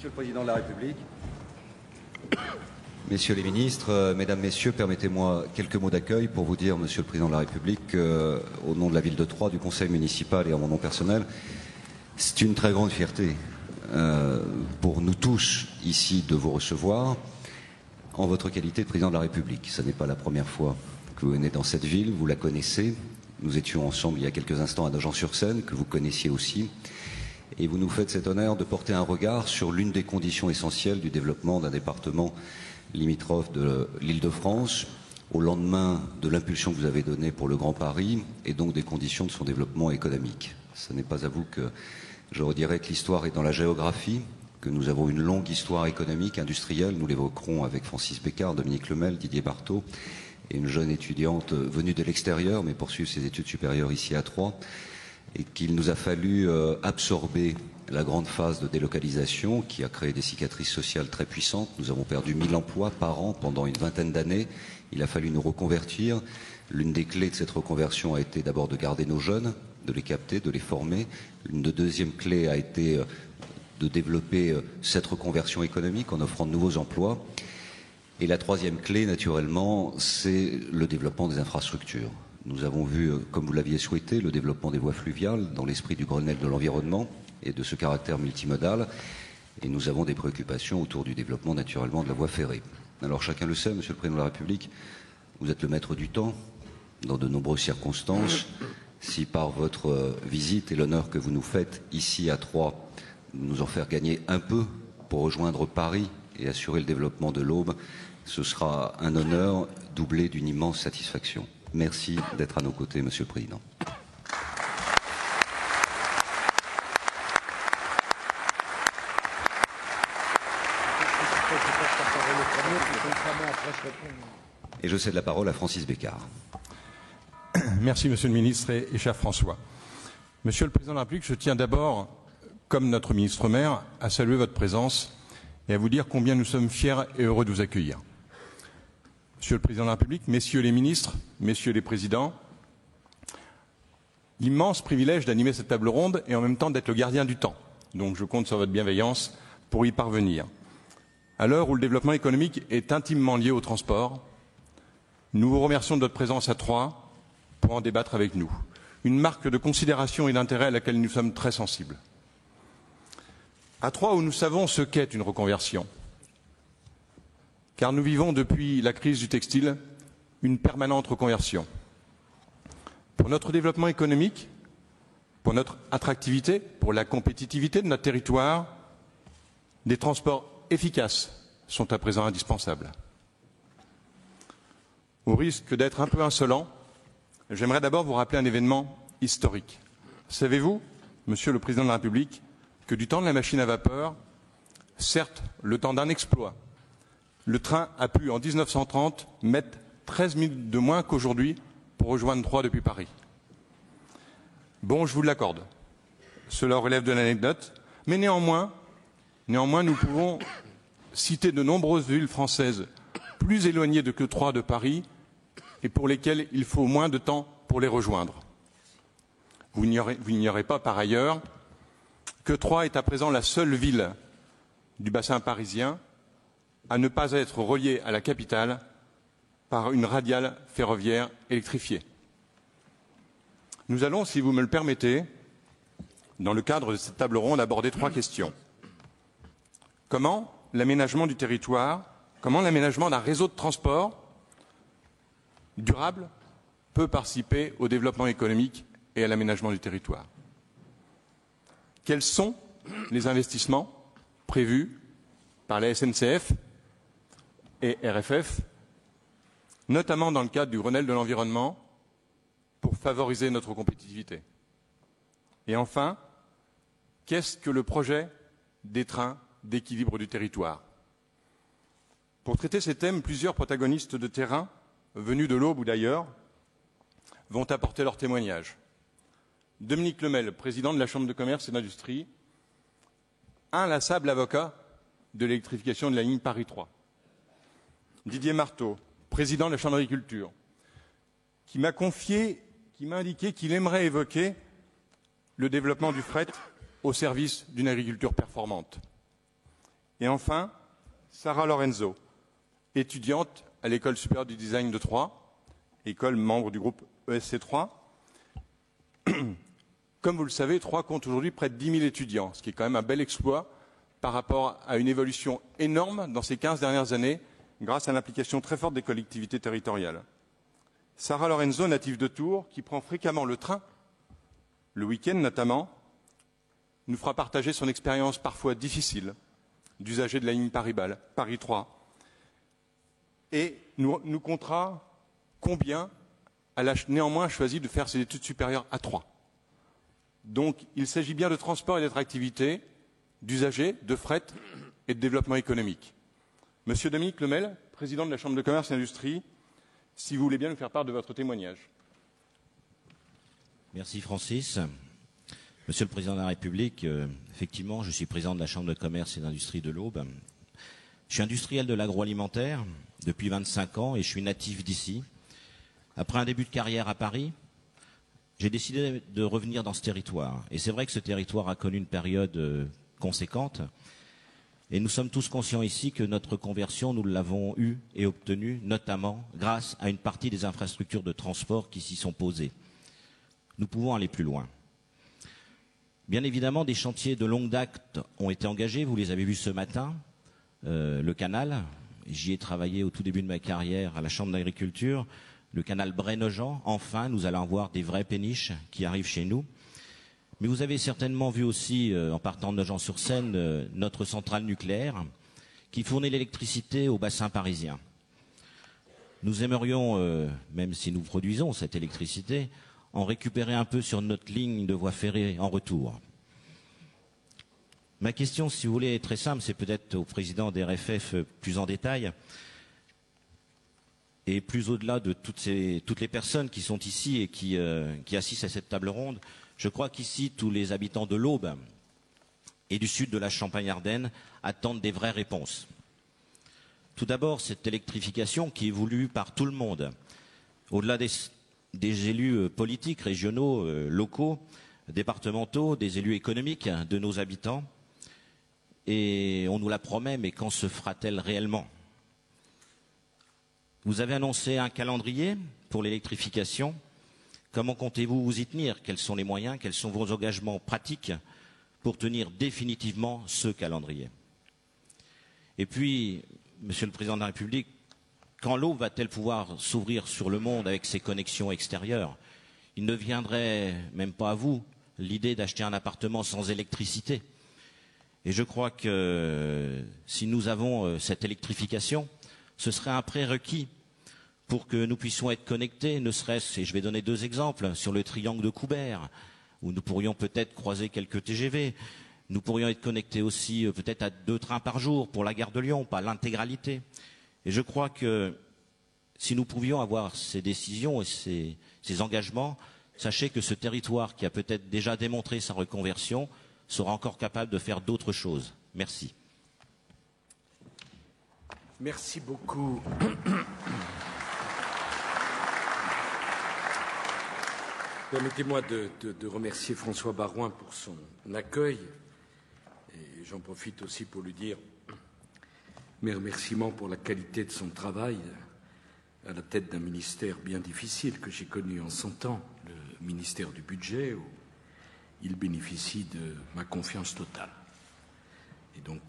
Monsieur le Président de la République, Messieurs les ministres, Mesdames, Messieurs, permettez-moi quelques mots d'accueil pour vous dire, Monsieur le Président de la République, au nom de la ville de Troyes, du Conseil municipal et en mon nom personnel, c'est une très grande fierté pour nous tous ici de vous recevoir en votre qualité de Président de la République. Ce n'est pas la première fois que vous venez dans cette ville, vous la connaissez. Nous étions ensemble il y a quelques instants à Nogent-sur-Seine, que vous connaissiez aussi. Et vous nous faites cet honneur de porter un regard sur l'une des conditions essentielles du développement d'un département limitrophe de l'Île-de-France, au lendemain de l'impulsion que vous avez donnée pour le Grand Paris et donc des conditions de son développement économique. Ce n'est pas à vous que je redirai que l'histoire est dans la géographie, que nous avons une longue histoire économique, industrielle. Nous l'évoquerons avec Francis Bécard, Dominique Lemel, Didier Barthaud et une jeune étudiante venue de l'extérieur mais poursuivre ses études supérieures ici à Troyes, et qu'il nous a fallu absorber la grande phase de délocalisation qui a créé des cicatrices sociales très puissantes. Nous avons perdu 1000 emplois par an pendant une vingtaine d'années. Il a fallu nous reconvertir. L'une des clés de cette reconversion a été d'abord de garder nos jeunes, de les capter, de les former. Une deuxième clé a été de développer cette reconversion économique en offrant de nouveaux emplois. Et la troisième clé, naturellement, c'est le développement des infrastructures. Nous avons vu, comme vous l'aviez souhaité, le développement des voies fluviales dans l'esprit du Grenelle de l'environnement et de ce caractère multimodal. Et nous avons des préoccupations autour du développement, naturellement, de la voie ferrée. Alors, chacun le sait, Monsieur le Président de la République, vous êtes le maître du temps dans de nombreuses circonstances. Si par votre visite et l'honneur que vous nous faites ici à Troyes, nous en faire gagner un peu pour rejoindre Paris et assurer le développement de l'Aube, ce sera un honneur doublé d'une immense satisfaction. Merci d'être à nos côtés, Monsieur le Président. Et je cède la parole à Francis Bécard. Merci, Monsieur le Ministre et cher François. Monsieur le Président de la République, je tiens d'abord, comme notre ministre-maire, à saluer votre présence et à vous dire combien nous sommes fiers et heureux de vous accueillir. Monsieur le Président de la République, Messieurs les ministres, Messieurs les présidents, l'immense privilège d'animer cette table ronde et en même temps d'être le gardien du temps. Donc je compte sur votre bienveillance pour y parvenir. À l'heure où le développement économique est intimement lié au transport, nous vous remercions de votre présence à Troyes pour en débattre avec nous. Une marque de considération et d'intérêt à laquelle nous sommes très sensibles. À Troyes, où nous savons ce qu'est une reconversion, car nous vivons depuis la crise du textile une permanente reconversion. Pour notre développement économique, pour notre attractivité, pour la compétitivité de notre territoire, des transports efficaces sont à présent indispensables. Au risque d'être un peu insolent, j'aimerais d'abord vous rappeler un événement historique. Savez-vous, Monsieur le Président de la République, que du temps de la machine à vapeur, certes le temps d'un exploit, le train a pu, en 1930, mettre 13 minutes de moins qu'aujourd'hui pour rejoindre Troyes depuis Paris. Bon, je vous l'accorde. Cela relève de l'anecdote, mais néanmoins, nous pouvons citer de nombreuses villes françaises plus éloignées que Troyes de Paris et pour lesquelles il faut moins de temps pour les rejoindre. Vous n'ignorez pas par ailleurs que Troyes est à présent la seule ville du bassin parisien à ne pas être reliée à la capitale par une radiale ferroviaire électrifiée. Nous allons, si vous me le permettez, dans le cadre de cette table ronde, aborder 3 questions. Comment l'aménagement du territoire, comment l'aménagement d'un réseau de transport durable peut participer au développement économique et à l'aménagement du territoire? Quels sont les investissements prévus par la SNCF et RFF, notamment dans le cadre du Grenelle de l'environnement, pour favoriser notre compétitivité? Et enfin, qu'est-ce que le projet des trains d'équilibre du territoire? Pour traiter ces thèmes, plusieurs protagonistes de terrain, venus de l'Aube ou d'ailleurs, vont apporter leur témoignage. Dominique Lemel, président de la Chambre de commerce et d'industrie, inlassable avocat de l'électrification de la ligne Paris-Troyes. Didier Marteau, président de la Chambre d'agriculture, qui m'a indiqué qu'il aimerait évoquer le développement du fret au service d'une agriculture performante. Et enfin, Sarah Lorenzo, étudiante à l'École supérieure du design de Troyes, école membre du groupe ESC 3. Comme vous le savez, Troyes compte aujourd'hui près de 10 000 étudiants, ce qui est quand même un bel exploit par rapport à une évolution énorme dans ces 15 dernières années, grâce à l'implication très forte des collectivités territoriales. Sarah Lorenzo, native de Tours, qui prend fréquemment le train, le week-end notamment, nous fera partager son expérience parfois difficile d'usager de la ligne Paris-Troyes et nous contera combien elle a néanmoins choisi de faire ses études supérieures à Troyes. Donc il s'agit bien de transport et d'attractivité, d'usagers, de fret et de développement économique. Monsieur Dominique Lemel, président de la Chambre de commerce et d'industrie, si vous voulez bien nous faire part de votre témoignage. Merci Francis. Monsieur le Président de la République, effectivement, je suis président de la Chambre de commerce et d'industrie de l'Aube. Je suis industriel de l'agroalimentaire depuis 25 ans et je suis natif d'ici. Après un début de carrière à Paris, j'ai décidé de revenir dans ce territoire. Et c'est vrai que ce territoire a connu une période conséquente. Et nous sommes tous conscients ici que notre conversion, nous l'avons eue et obtenue, notamment grâce à une partie des infrastructures de transport qui s'y sont posées. Nous pouvons aller plus loin. Bien évidemment, des chantiers de longue date ont été engagés, vous les avez vus ce matin. Le canal, j'y ai travaillé au tout début de ma carrière à la Chambre d'agriculture. Le canal Bray-Nogent, enfin, nous allons avoir des vraies péniches qui arrivent chez nous. Mais vous avez certainement vu aussi, en partant de Nogent-sur-Seine, notre centrale nucléaire qui fournit l'électricité au bassin parisien. Nous aimerions, même si nous produisons cette électricité, en récupérer un peu sur notre ligne de voie ferrée en retour. Ma question, si vous voulez, est très simple, c'est peut-être au président des RFF plus en détail, et plus au-delà de toutes les personnes qui sont ici et qui assistent à cette table ronde. Je crois qu'ici, tous les habitants de l'Aube et du sud de la Champagne-Ardenne attendent des vraies réponses. Tout d'abord, cette électrification qui est voulue par tout le monde, au-delà des élus politiques, régionaux, locaux, départementaux, des élus économiques de nos habitants. Et on nous la promet, mais quand se fera-t-elle réellement ? Vous avez annoncé un calendrier pour l'électrification. Comment comptez-vous vous y tenir? Quels sont les moyens? Quels sont vos engagements pratiques pour tenir définitivement ce calendrier? Et puis, Monsieur le Président de la République, quand l'Aube va-t-elle pouvoir s'ouvrir sur le monde avec ses connexions extérieures? Il ne viendrait même pas à vous l'idée d'acheter un appartement sans électricité. Et je crois que si nous avons cette électrification, ce serait un prérequis pour que nous puissions être connectés, ne serait-ce, et je vais donner deux exemples, sur le triangle de Coubert, où nous pourrions peut-être croiser quelques TGV. Nous pourrions être connectés aussi peut-être à 2 trains par jour pour la gare de Lyon, pas l'intégralité. Et je crois que si nous pouvions avoir ces décisions et ces engagements, sachez que ce territoire qui a peut-être déjà démontré sa reconversion sera encore capable de faire d'autres choses. Merci. Merci beaucoup. Permettez-moi de remercier François Baroin pour son accueil. Et j'en profite aussi pour lui dire mes remerciements pour la qualité de son travail à la tête d'un ministère bien difficile que j'ai connu en son temps, le ministère du Budget, où il bénéficie de ma confiance totale. Et donc,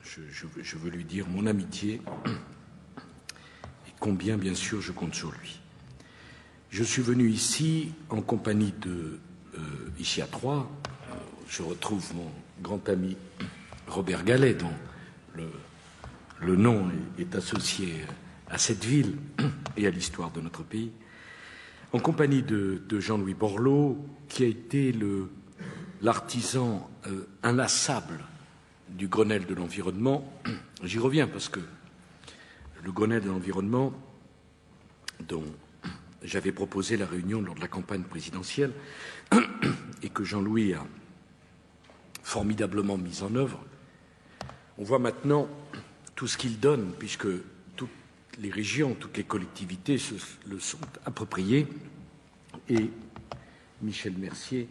je veux lui dire mon amitié et combien, bien sûr, je compte sur lui. Je suis venu ici en compagnie ici à Troyes, je retrouve mon grand ami Robert Gallet, dont le nom est associé à cette ville et à l'histoire de notre pays, en compagnie de Jean-Louis Borloo, qui a été l'artisan inlassable du Grenelle de l'environnement. J'y reviens parce que le Grenelle de l'environnement, dont j'avais proposé la réunion lors de la campagne présidentielle et que Jean-Louis a formidablement mis en œuvre, on voit maintenant tout ce qu'il donne, puisque toutes les régions, toutes les collectivités le sont appropriées, et Michel Mercier,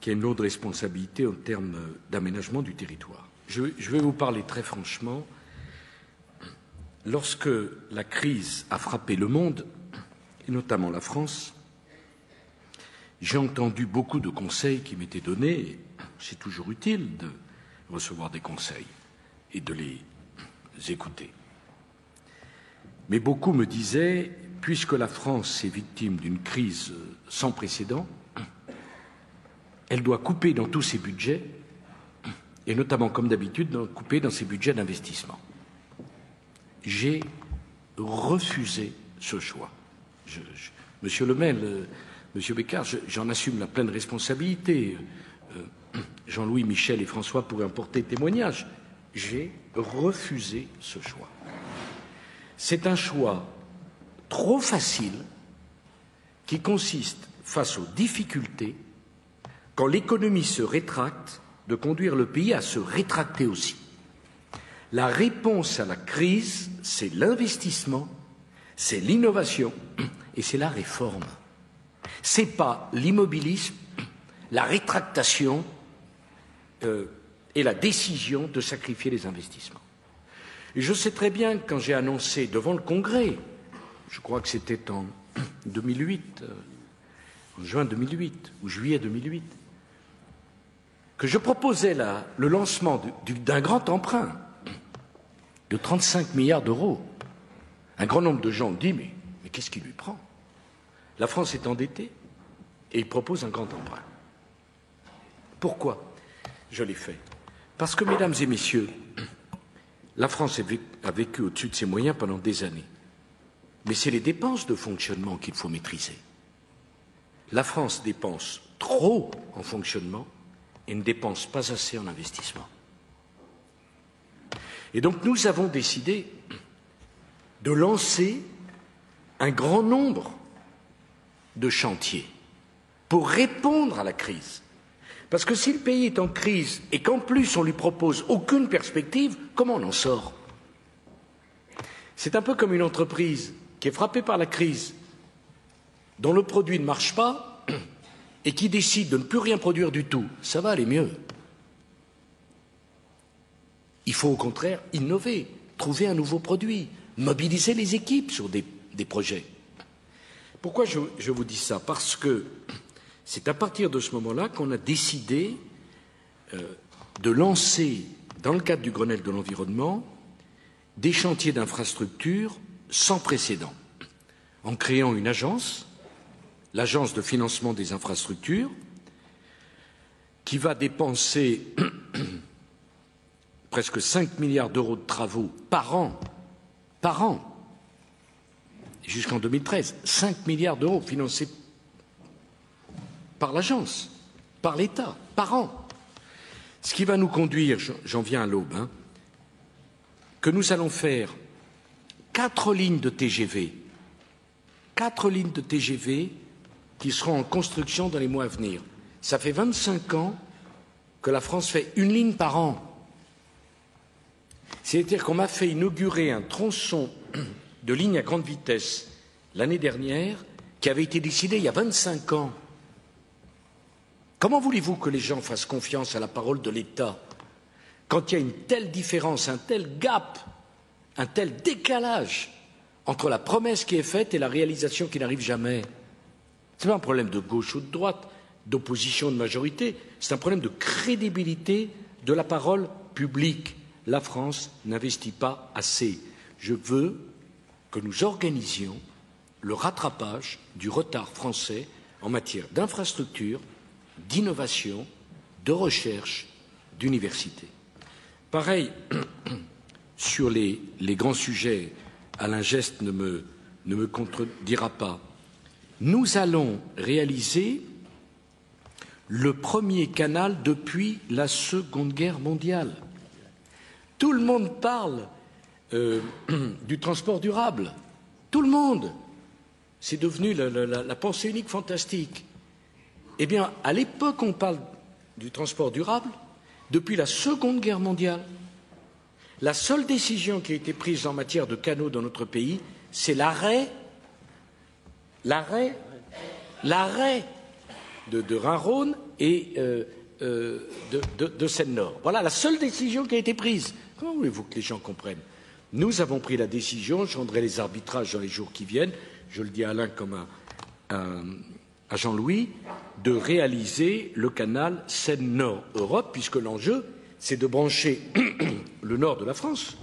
qui a une lourde responsabilité en termes d'aménagement du territoire. je vais vous parler très franchement. Lorsque la crise a frappé le monde, et notamment la France, j'ai entendu beaucoup de conseils qui m'étaient donnés. C'est toujours utile de recevoir des conseils et de les écouter. Mais beaucoup me disaient, puisque la France est victime d'une crise sans précédent, elle doit couper dans tous ses budgets, et notamment, comme d'habitude, couper dans ses budgets d'investissement. J'ai refusé ce choix. Monsieur Le Mail, Monsieur Bécard, j'en assume la pleine responsabilité. Jean-Louis, Michel et François pourraient en porter témoignage. J'ai refusé ce choix. C'est un choix trop facile qui consiste, face aux difficultés, quand l'économie se rétracte, de conduire le pays à se rétracter aussi. La réponse à la crise, c'est l'investissement, c'est l'innovation et c'est la réforme. Ce n'est pas l'immobilisme, la rétractation et la décision de sacrifier les investissements. Et je sais très bien que quand j'ai annoncé devant le Congrès, je crois que c'était en 2008, en juin 2008 ou juillet 2008, que je proposais le lancement d'un grand emprunt de 35 milliards d'euros. Un grand nombre de gens ont dit, mais qu'est-ce qui lui prend? La France est endettée et il propose un grand emprunt. Pourquoi je l'ai fait? Parce que, mesdames et messieurs, la France a vécu au-dessus de ses moyens pendant des années. Mais c'est les dépenses de fonctionnement qu'il faut maîtriser. La France dépense trop en fonctionnement et ne dépense pas assez en investissement. Et donc nous avons décidé de lancer un grand nombre de chantiers pour répondre à la crise. Parce que si le pays est en crise et qu'en plus on lui propose aucune perspective, comment on en sort? C'est un peu comme une entreprise qui est frappée par la crise, dont le produit ne marche pas et qui décide de ne plus rien produire du tout. Ça va aller mieux. Il faut au contraire innover, trouver un nouveau produit, mobiliser les équipes sur des projets. Pourquoi je vous dis ça? Parce que c'est à partir de ce moment-là qu'on a décidé de lancer, dans le cadre du Grenelle de l'environnement, des chantiers d'infrastructures sans précédent, en créant une agence, l'Agence de financement des infrastructures, qui va dépenser presque 5 milliards d'euros de travaux par an, jusqu'en 2013, 5 milliards d'euros financés par l'agence, par l'État, par an. Ce qui va nous conduire, j'en viens à l'aube, que nous allons faire 4 lignes de TGV, 4 lignes de TGV qui seront en construction dans les mois à venir. Ça fait 25 ans que la France fait une ligne par an. C'est-à-dire qu'on m'a fait inaugurer un tronçon de ligne à grande vitesse l'année dernière qui avait été décidé il y a 25 ans. Comment voulez-vous que les gens fassent confiance à la parole de l'État quand il y a une telle différence, un tel gap, un tel décalage entre la promesse qui est faite et la réalisation qui n'arrive jamais? Ce n'est pas un problème de gauche ou de droite, d'opposition ou de majorité, c'est un problème de crédibilité de la parole publique. La France n'investit pas assez. Je veux que nous organisions le rattrapage du retard français en matière d'infrastructure, d'innovation, de recherche, d'université. Pareil, sur les grands sujets, Alain Geste ne me contredira pas. Nous allons réaliser le premier canal depuis la Seconde Guerre mondiale. Tout le monde parle du transport durable. Tout le monde. C'est devenu la pensée unique fantastique. Eh bien, à l'époque, on parle du transport durable depuis la Seconde Guerre mondiale. La seule décision qui a été prise en matière de canaux dans notre pays, c'est l'arrêt de Rhin-Rhône et de Seine-Nord. Voilà la seule décision qui a été prise. Comment voulez-vous que les gens comprennent? Nous avons pris la décision, je rendrai les arbitrages dans les jours qui viennent, je le dis à Alain comme à Jean-Louis, de réaliser le canal Seine-Nord-Europe, puisque l'enjeu, c'est de brancher le nord de la France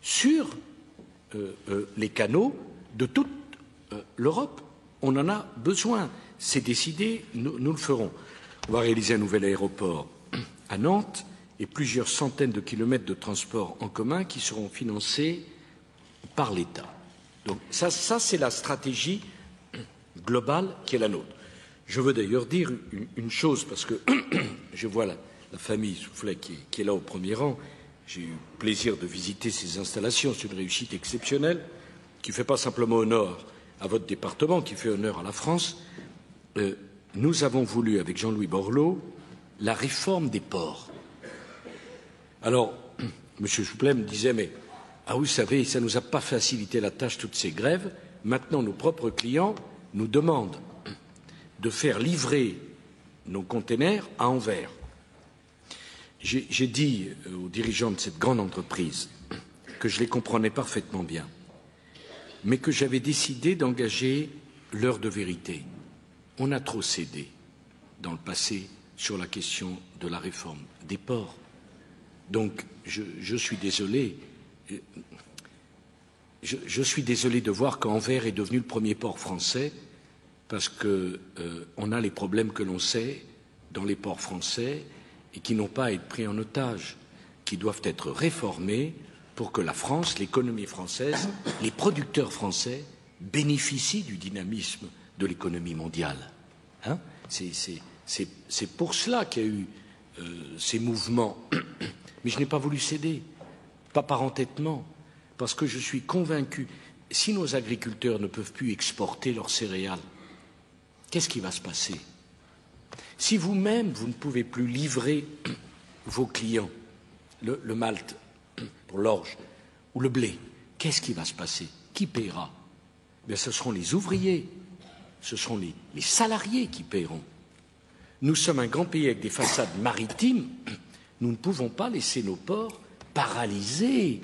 sur les canaux de toute l'Europe. On en a besoin. C'est décidé, nous le ferons. On va réaliser un nouvel aéroport à Nantes et plusieurs centaines de kilomètres de transports en commun qui seront financés par l'État. Donc ça c'est la stratégie globale qui est la nôtre. Je veux d'ailleurs dire une chose, parce que je vois la famille Soufflet qui est là au premier rang. J'ai eu le plaisir de visiter ces installations. C'est une réussite exceptionnelle qui ne fait pas simplement honneur à votre département, qui fait honneur à la France. Nous avons voulu, avec Jean-Louis Borloo, la réforme des ports. Alors, M. Soufflet me disait, mais vous savez, ça ne nous a pas facilité la tâche, toutes ces grèves. Maintenant, nos propres clients nous demandent de faire livrer nos containers à Anvers. J'ai dit aux dirigeants de cette grande entreprise que je les comprenais parfaitement bien, mais que j'avais décidé d'engager l'heure de vérité. On a trop cédé dans le passé sur la question de la réforme des ports. Donc, je suis désolé. Je suis désolé de voir qu'Anvers est devenu le premier port français, parce qu'on a les problèmes que l'on sait dans les ports français et qui n'ont pas à être pris en otage, qui doivent être réformés pour que la France, l'économie française, les producteurs français bénéficient du dynamisme de l'économie mondiale. Hein? C'est pour cela qu'il y a eu ces mouvements. Mais je n'ai pas voulu céder, pas par entêtement, parce que je suis convaincu, si nos agriculteurs ne peuvent plus exporter leurs céréales, qu'est-ce qui va se passer? Si vous-même, vous ne pouvez plus livrer vos clients le malt pour l'orge ou le blé, qu'est-ce qui va se passer? Qui paiera? Bien, ce seront les ouvriers, ce seront les salariés qui paieront. Nous sommes un grand pays avec des façades maritimes, nous ne pouvons pas laisser nos ports paralysés,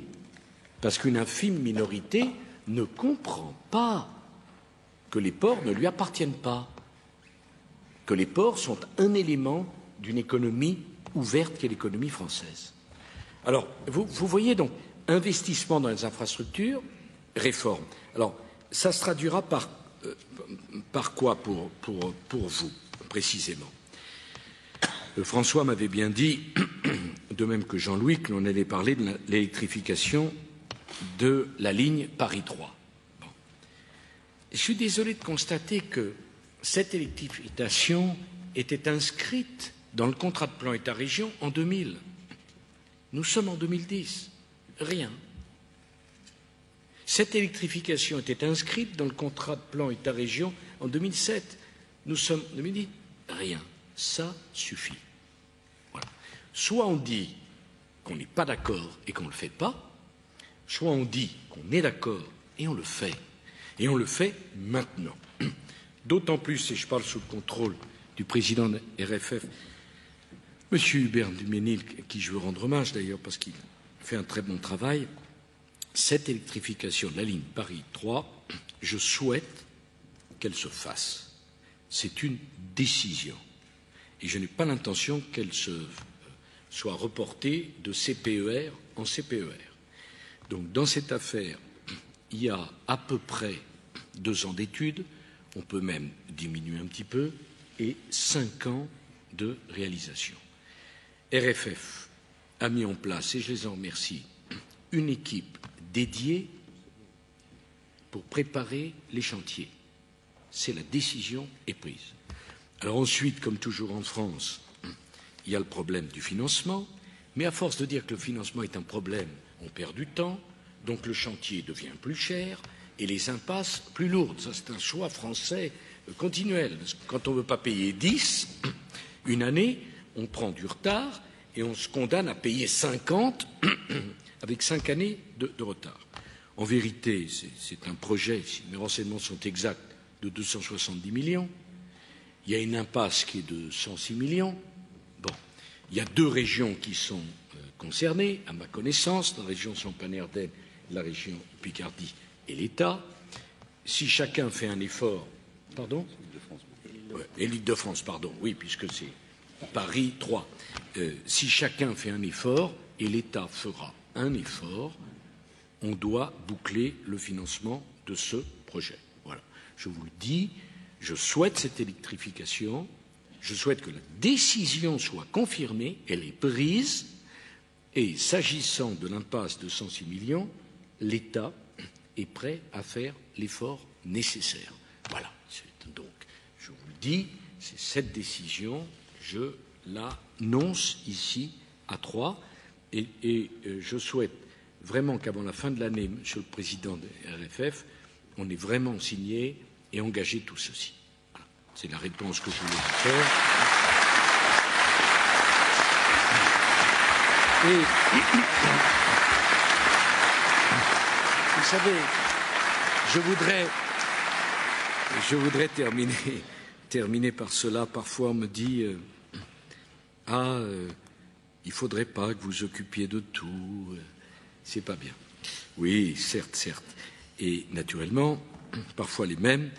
parce qu'une infime minorité ne comprend pas que les ports ne lui appartiennent pas, que les ports sont un élément d'une économie ouverte qu'est l'économie française. Alors, vous voyez donc, investissement dans les infrastructures, réforme. Alors, ça se traduira par quoi pour vous, précisément? François m'avait bien dit, de même que Jean-Louis, que l'on allait parler de l'électrification de la ligne Paris 3. Bon. Je suis désolé de constater que cette électrification était inscrite dans le contrat de plan État-région en 2000. Nous sommes en 2010. Rien. Cette électrification était inscrite dans le contrat de plan État-région en 2007. Nous sommes en 2010. Rien. Ça suffit. Voilà. Soit on dit qu'on n'est pas d'accord et qu'on ne le fait pas, soit on dit qu'on est d'accord et on le fait. Et on le fait maintenant. D'autant plus, et je parle sous le contrôle du président de RFF, M. Hubert Duménil, à qui je veux rendre hommage d'ailleurs parce qu'il fait un très bon travail, cette électrification de la ligne Paris 3, je souhaite qu'elle se fasse. C'est une décision. Et je n'ai pas l'intention qu'elle soit reportée de CPER en CPER. Donc dans cette affaire, il y a à peu près 2 ans d'études, on peut même diminuer un petit peu, et 5 ans de réalisation. RFF a mis en place, et je les en remercie, une équipe dédiée pour préparer les chantiers. C'est la décision est prise. Alors ensuite, comme toujours en France, il y a le problème du financement, mais à force de dire que le financement est un problème, on perd du temps, donc le chantier devient plus cher et les impasses plus lourdes. Ça, c'est un choix français continuel. Quand on ne veut pas payer 10, une année, on prend du retard et on se condamne à payer 50 avec 5 années de retard. En vérité, c'est un projet, si mes renseignements sont exacts, de 270 millions. Il y a une impasse qui est de 106 millions. Bon. Il y a 2 régions qui sont concernées, à ma connaissance, la région Champagne-Ardenne, la région Picardie et l'État. Si chacun fait un effort, pardon, et l'Île-de-France, pardon, oui, puisque c'est Paris 3. Si chacun fait un effort et l'État fera un effort, on doit boucler le financement de ce projet. Voilà. Je vous le dis, je souhaite cette électrification, je souhaite que la décision soit confirmée, elle est prise, et s'agissant de l'impasse de 106 millions, l'État est prêt à faire l'effort nécessaire. Voilà. Donc, je vous le dis, c'est cette décision, je l'annonce ici à Troyes, et je souhaite vraiment qu'avant la fin de l'année, Monsieur le Président de RFF, on ait vraiment signé et engagé tout ceci. Voilà. C'est la réponse que je voulais vous faire. Et vous savez, je voudrais terminer par cela. Parfois on me dit il faudrait pas que vous occupiez de tout, c'est pas bien. Oui, certes. Et naturellement, parfois les mêmes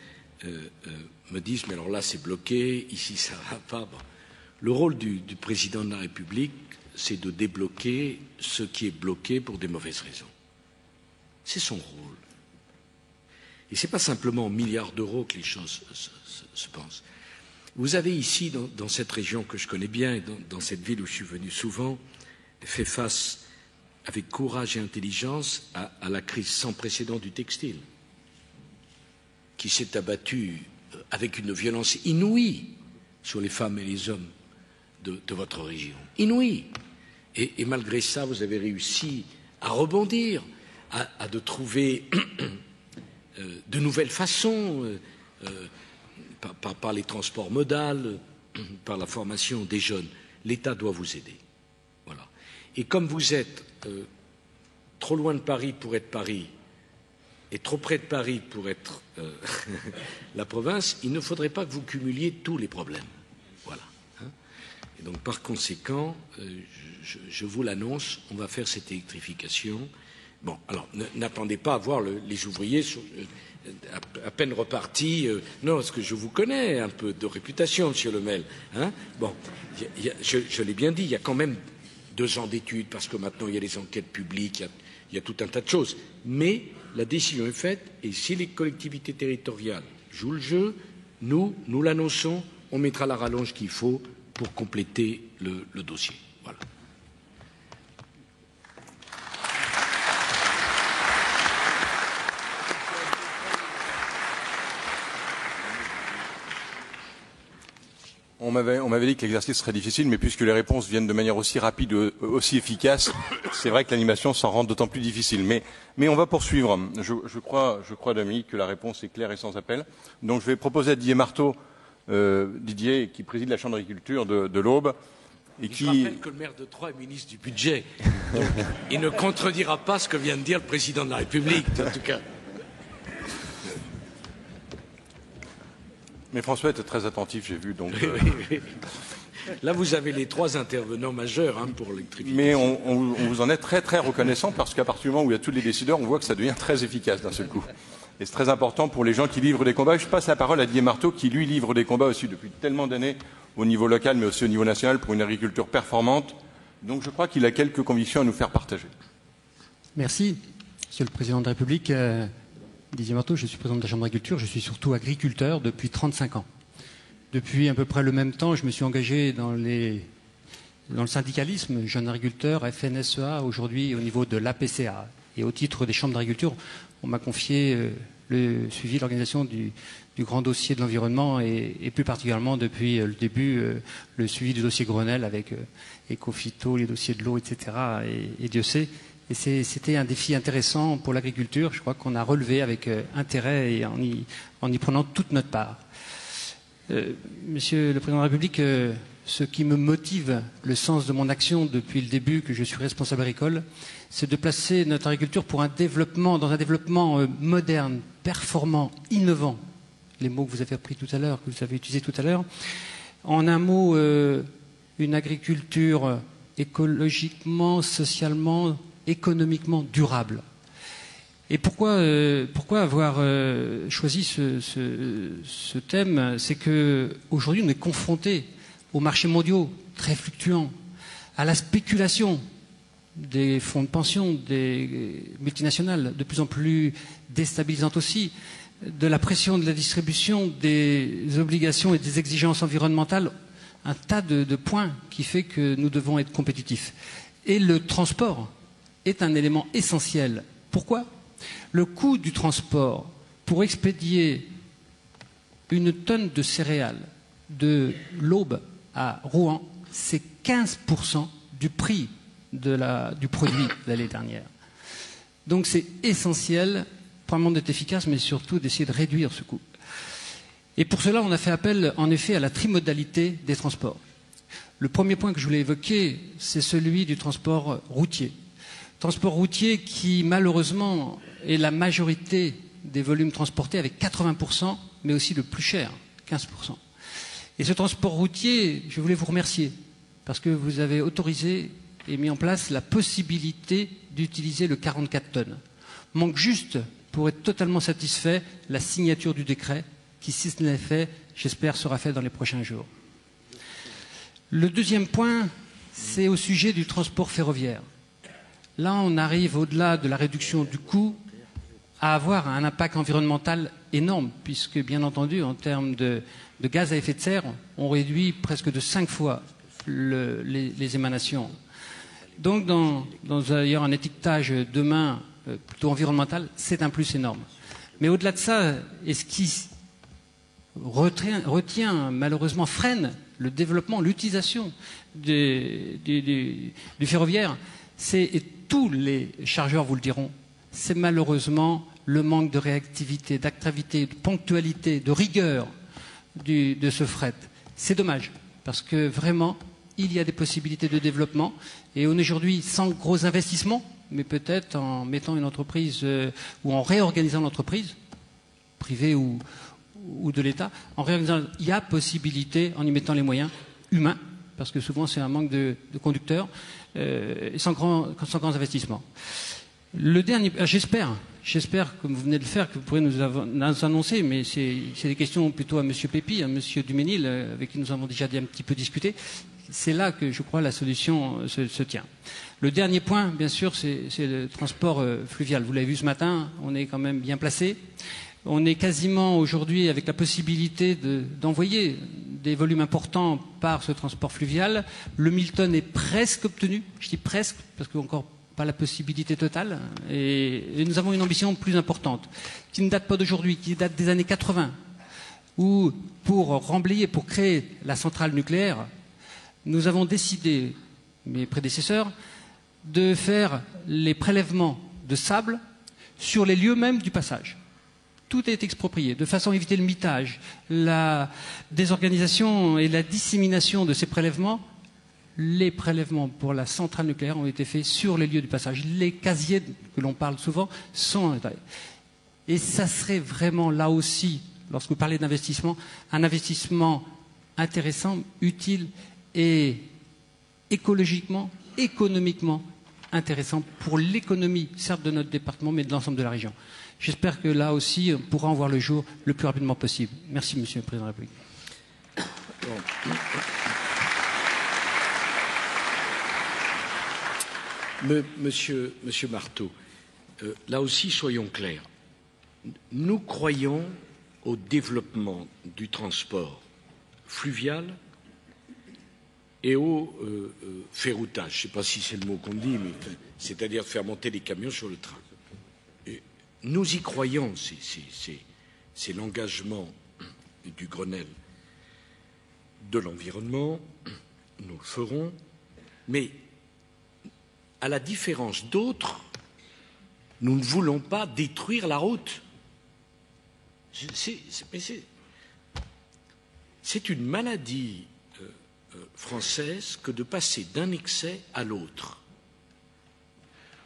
me disent mais alors là c'est bloqué, ici ça va pas. Bon. Le rôle du président de la République, c'est de débloquer ce qui est bloqué pour des mauvaises raisons. C'est son rôle. Et ce n'est pas simplement en milliards d'euros que les choses se pensent. Vous avez ici, dans cette région que je connais bien et dans cette ville où je suis venu souvent, fait face avec courage et intelligence à la crise sans précédent du textile, qui s'est abattue avec une violence inouïe sur les femmes et les hommes de votre région. Inouïe. Et malgré ça, vous avez réussi à rebondir, à de trouver de nouvelles façons, par les transports modaux, par la formation des jeunes. L'État doit vous aider. Voilà. Et comme vous êtes trop loin de Paris pour être Paris et trop près de Paris pour être la province, il ne faudrait pas que vous cumuliez tous les problèmes. Voilà. Et donc, par conséquent, je vous l'annonce, on va faire cette électrification. Bon, alors, n'attendez pas à voir les ouvriers à peine repartis. Non, parce que je vous connais un peu de réputation, Monsieur Lemel. Bon, je l'ai bien dit, il y a quand même 2 ans d'études, parce que maintenant il y a les enquêtes publiques, il y a tout un tas de choses. Mais la décision est faite, et si les collectivités territoriales jouent le jeu, nous l'annonçons, on mettra la rallonge qu'il faut pour compléter le dossier. Voilà. On m'avait dit que l'exercice serait difficile, mais puisque les réponses viennent de manière aussi rapide, aussi efficace, c'est vrai que l'animation s'en rend d'autant plus difficile. Mais on va poursuivre. Je crois, Dominique, que la réponse est claire et sans appel. Donc je vais proposer à Didier Marteau, Didier, qui préside la Chambre d'agriculture de l'Aube, et qui... Je rappelle que le maire de Troyes est ministre du budget. Donc, il ne contredira pas ce que vient de dire le président de la République, en tout cas. Mais François était très attentif, j'ai vu. Donc, oui. Là, vous avez les 3 intervenants majeurs pour l'électrification. Mais on vous en est très très reconnaissant, parce qu'à partir du moment où il y a tous les décideurs, on voit que ça devient très efficace d'un seul coup. Et c'est très important pour les gens qui livrent des combats. Je passe la parole à Didier Marteau, qui lui livre des combats aussi depuis tellement d'années au niveau local, mais aussi au niveau national, pour une agriculture performante. Donc je crois qu'il a quelques convictions à nous faire partager. Merci, Monsieur le Président de la République. Didier Marteau, je suis président de la Chambre d'agriculture, je suis surtout agriculteur depuis 35 ans. Depuis à peu près le même temps, je me suis engagé dans le syndicalisme, jeune agriculteur, FNSEA, aujourd'hui au niveau de l'APCA. Et au titre des chambres d'agriculture, on m'a confié le suivi de l'organisation du grand dossier de l'environnement et plus particulièrement depuis le début, le suivi du dossier Grenelle avec Ecophyto, les dossiers de l'eau, etc. Et Dieu sait. Et c'était un défi intéressant pour l'agriculture. Je crois qu'on a relevé avec intérêt et en y prenant toute notre part. Monsieur le Président de la République, ce qui me motive le sens de mon action depuis le début que je suis responsable agricole, c'est de placer notre agriculture dans un développement moderne, performant, innovant. Les mots que vous avez appris tout à l'heure, que vous avez utilisés tout à l'heure. En un mot, une agriculture écologiquement, socialement, économiquement durable. Et pourquoi avoir choisi ce thème? C'est qu'aujourd'hui, on est confronté aux marchés mondiaux très fluctuants, à la spéculation des fonds de pension, des multinationales, de plus en plus déstabilisantes aussi, de la pression de la distribution, des obligations et des exigences environnementales, un tas de points qui fait que nous devons être compétitifs. Et le transport est un élément essentiel. Pourquoi? Le coût du transport pour expédier une tonne de céréales de l'Aube à Rouen, c'est 15% du prix du produit l'année dernière. Donc c'est essentiel, premièrement d'être efficace, mais surtout d'essayer de réduire ce coût. Et pour cela, on a fait appel en effet à la trimodalité des transports. Le premier point que je voulais évoquer, c'est celui du transport routier. Transport routier qui, malheureusement, est la majorité des volumes transportés avec 80%, mais aussi le plus cher, 15%. Et ce transport routier, je voulais vous remercier, parce que vous avez autorisé et mis en place la possibilité d'utiliser le 44 tonnes. Manque juste, pour être totalement satisfait, la signature du décret, qui, si ce n'est fait, j'espère, sera fait dans les prochains jours. Le deuxième point, c'est au sujet du transport ferroviaire. Là, on arrive au-delà de la réduction du coût à avoir un impact environnemental énorme, puisque, bien entendu, en termes de gaz à effet de serre, on réduit presque de 5 fois les émanations. Donc, d'ailleurs, un étiquetage demain plutôt environnemental, c'est un plus énorme. Mais au-delà de ça, et ce qui retient, malheureusement, freine le développement, l'utilisation du ferroviaire, et tous les chargeurs vous le diront, c'est malheureusement le manque de réactivité, d'activité, de ponctualité, de rigueur de ce fret. C'est dommage, parce que vraiment, il y a des possibilités de développement, et on est aujourd'hui sans gros investissements, mais peut-être en mettant une entreprise ou en réorganisant l'entreprise, privée ou de l'État, en réorganisant, il y a possibilité, en y mettant les moyens humains, parce que souvent c'est un manque de conducteurs, sans grands investissements. Le dernier, j'espère, comme vous venez de le faire, que vous pourrez nous annoncer, mais c'est des questions plutôt à M. Pépi, à M. Duménil, avec qui nous avons déjà un petit peu discuté. C'est là que je crois la solution se tient. Le dernier point, bien sûr, c'est le transport fluvial. Vous l'avez vu ce matin, on est quand même bien placé. On est quasiment aujourd'hui avec la possibilité d'envoyer des volumes importants par ce transport fluvial. Le 1000 tonnes est presque obtenu. Je dis presque parce qu'il n'y a encore pas la possibilité totale. Et nous avons une ambition plus importante, qui ne date pas d'aujourd'hui, qui date des années 80, où pour remblayer, pour créer la centrale nucléaire, nous avons décidé, mes prédécesseurs, de faire les prélèvements de sable sur les lieux mêmes du passage. Tout est exproprié, de façon à éviter le mitage, la désorganisation et la dissémination de ces prélèvements. Les prélèvements pour la centrale nucléaire ont été faits sur les lieux du passage. Les casiers que l'on parle souvent sont en détail. Et ça serait vraiment là aussi, lorsque vous parlez d'investissement, un investissement intéressant, utile et écologiquement, économiquement intéressant pour l'économie, certes de notre département, mais de l'ensemble de la région. J'espère que là aussi, on pourra en voir le jour le plus rapidement possible. Merci, Monsieur le Président de la République. Monsieur Marteau, là aussi, soyons clairs. Nous croyons au développement du transport fluvial et au ferroutage. Je ne sais pas si c'est le mot qu'on dit, mais c'est-à-dire faire monter les camions sur le train. Et nous y croyons, c'est l'engagement du Grenelle de l'environnement, nous le ferons, mais à la différence d'autres, nous ne voulons pas détruire la route. C'est une maladie française que de passer d'un excès à l'autre.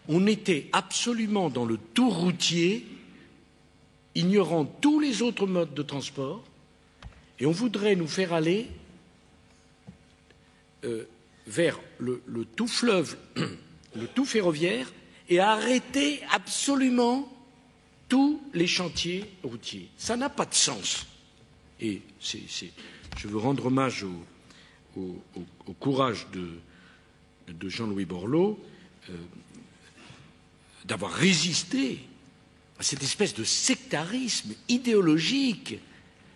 On était absolument dans le tour routier, ignorant tous les autres modes de transport, et on voudrait nous faire aller vers le tout fleuve, le tout ferroviaire, et à arrêter absolument tous les chantiers routiers. Ça n'a pas de sens. Et je veux rendre hommage au courage de Jean-Louis Borloo d'avoir résisté à cette espèce de sectarisme idéologique.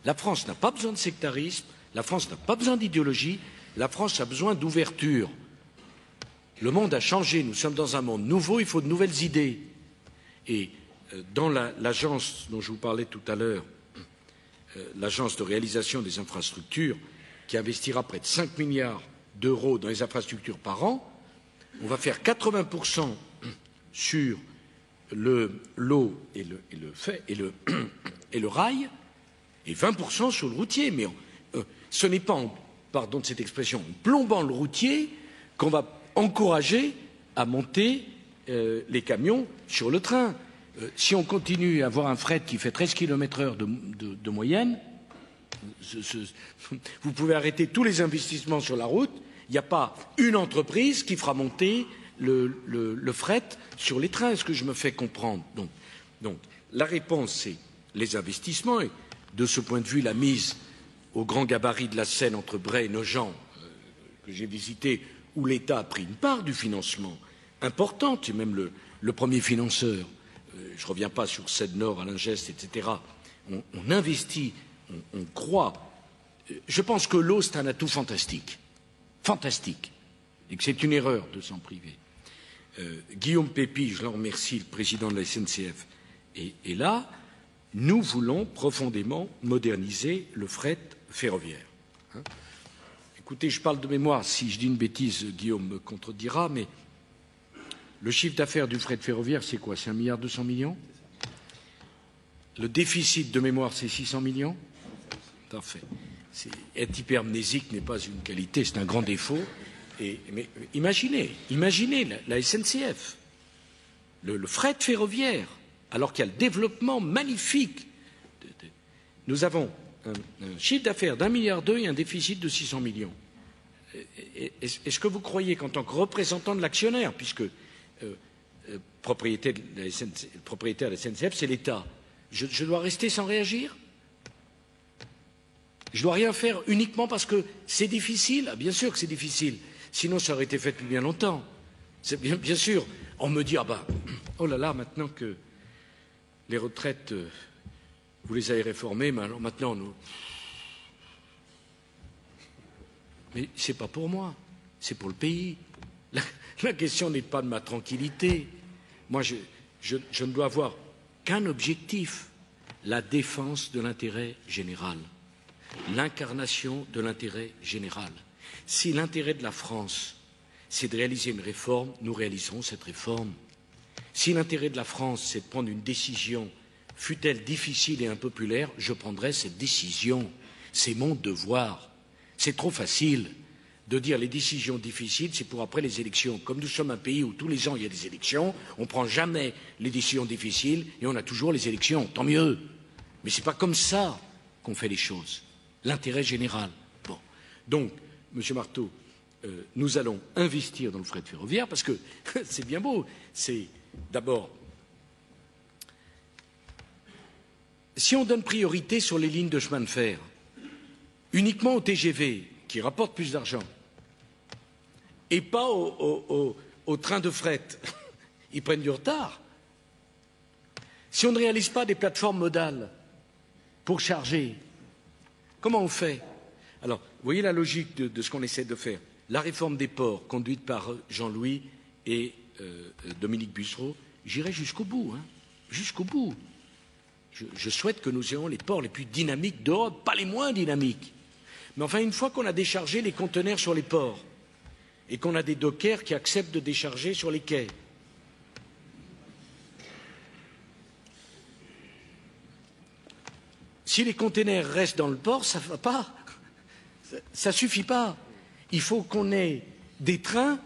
La France n'a pas besoin de sectarisme, la France n'a pas besoin d'idéologie, la France a besoin d'ouverture. Le monde a changé, nous sommes dans un monde nouveau, il faut de nouvelles idées. Et dans l'agence dont je vous parlais tout à l'heure, l'agence de réalisation des infrastructures, qui investira près de 5 milliards d'euros dans les infrastructures par an, on va faire 80% sur l'eau et le rail, et 20% sur le routier. Mais ce n'est pas, pardon de cette expression, en plombant le routier qu'on va encourager à monter les camions sur le train. Si on continue à avoir un fret qui fait 13 km/h de moyenne, vous pouvez arrêter tous les investissements sur la route, il n'y a pas une entreprise qui fera monter le fret sur les trains. Est-ce que je me fais comprendre? Donc, la réponse, c'est les investissements, et de ce point de vue, la mise au grand gabarit de la Seine entre Bray et Nogent, que j'ai visité, où l'État a pris une part du financement importante, c'est même le premier financeur. Je ne reviens pas sur Seine-Nord, Alain-Geste, etc. On investit, on croit. Je pense que l'eau, c'est un atout fantastique. Fantastique. Et que c'est une erreur de s'en priver. Guillaume Pépi, je le remercie, le président de la SNCF, est là. Nous voulons profondément moderniser le fret ferroviaire. Écoutez, je parle de mémoire. Si je dis une bêtise, Guillaume me contredira, mais le chiffre d'affaires du fret ferroviaire, c'est quoi? C'est 1,2 milliard. Le déficit de mémoire, c'est 600 millions. Parfait. Être hypermnésique n'est pas une qualité, c'est un grand défaut. Mais imaginez la SNCF, le fret ferroviaire, alors qu'il y a le développement magnifique. Nous avons un chiffre d'affaires d'1,2 milliard et un déficit de 600 millions. Est-ce que vous croyez qu'en tant que représentant de l'actionnaire, puisque propriétaire de la SNCF, c'est l'État, je dois rester sans réagir? Je dois rien faire uniquement parce que c'est difficile? Bien sûr que c'est difficile. Sinon, ça aurait été fait depuis bien longtemps. C'est bien sûr. On me dit, oh là là, maintenant que les retraites, vous les avez réformées, mais alors maintenant, nous... Mais c'est pas pour moi, c'est pour le pays. La question n'est pas de ma tranquillité. Moi, je ne dois avoir qu'un objectif, la défense de l'intérêt général, l'incarnation de l'intérêt général. Si l'intérêt de la France, c'est de réaliser une réforme, nous réaliserons cette réforme. Si l'intérêt de la France, c'est de prendre une décision, fût-elle difficile et impopulaire, je prendrai cette décision. C'est mon devoir. C'est trop facile de dire les décisions difficiles, c'est pour après les élections. Comme nous sommes un pays où tous les ans il y a des élections, on ne prend jamais les décisions difficiles et on a toujours les élections. Tant mieux. Mais ce n'est pas comme ça qu'on fait les choses. L'intérêt général. Bon. Donc, Monsieur Marteau, nous allons investir dans le fret ferroviaire parce que c'est bien beau. C'est d'abord, si on donne priorité sur les lignes de chemin de fer, uniquement au TGV, qui rapporte plus d'argent, et pas au train de fret, ils prennent du retard. Si on ne réalise pas des plateformes modales pour charger, comment on fait? Alors, vous voyez la logique de ce qu'on essaie de faire. La réforme des ports, conduite par Jean-Louis et Dominique Bussereau, j'irai jusqu'au bout, jusqu'au bout. Je souhaite que nous ayons les ports les plus dynamiques d'Europe, pas les moins dynamiques. Mais enfin, une fois qu'on a déchargé les conteneurs sur les ports et qu'on a des dockers qui acceptent de décharger sur les quais, si les conteneurs restent dans le port, ça ne va pas. Ça ne suffit pas. Il faut qu'on ait des trains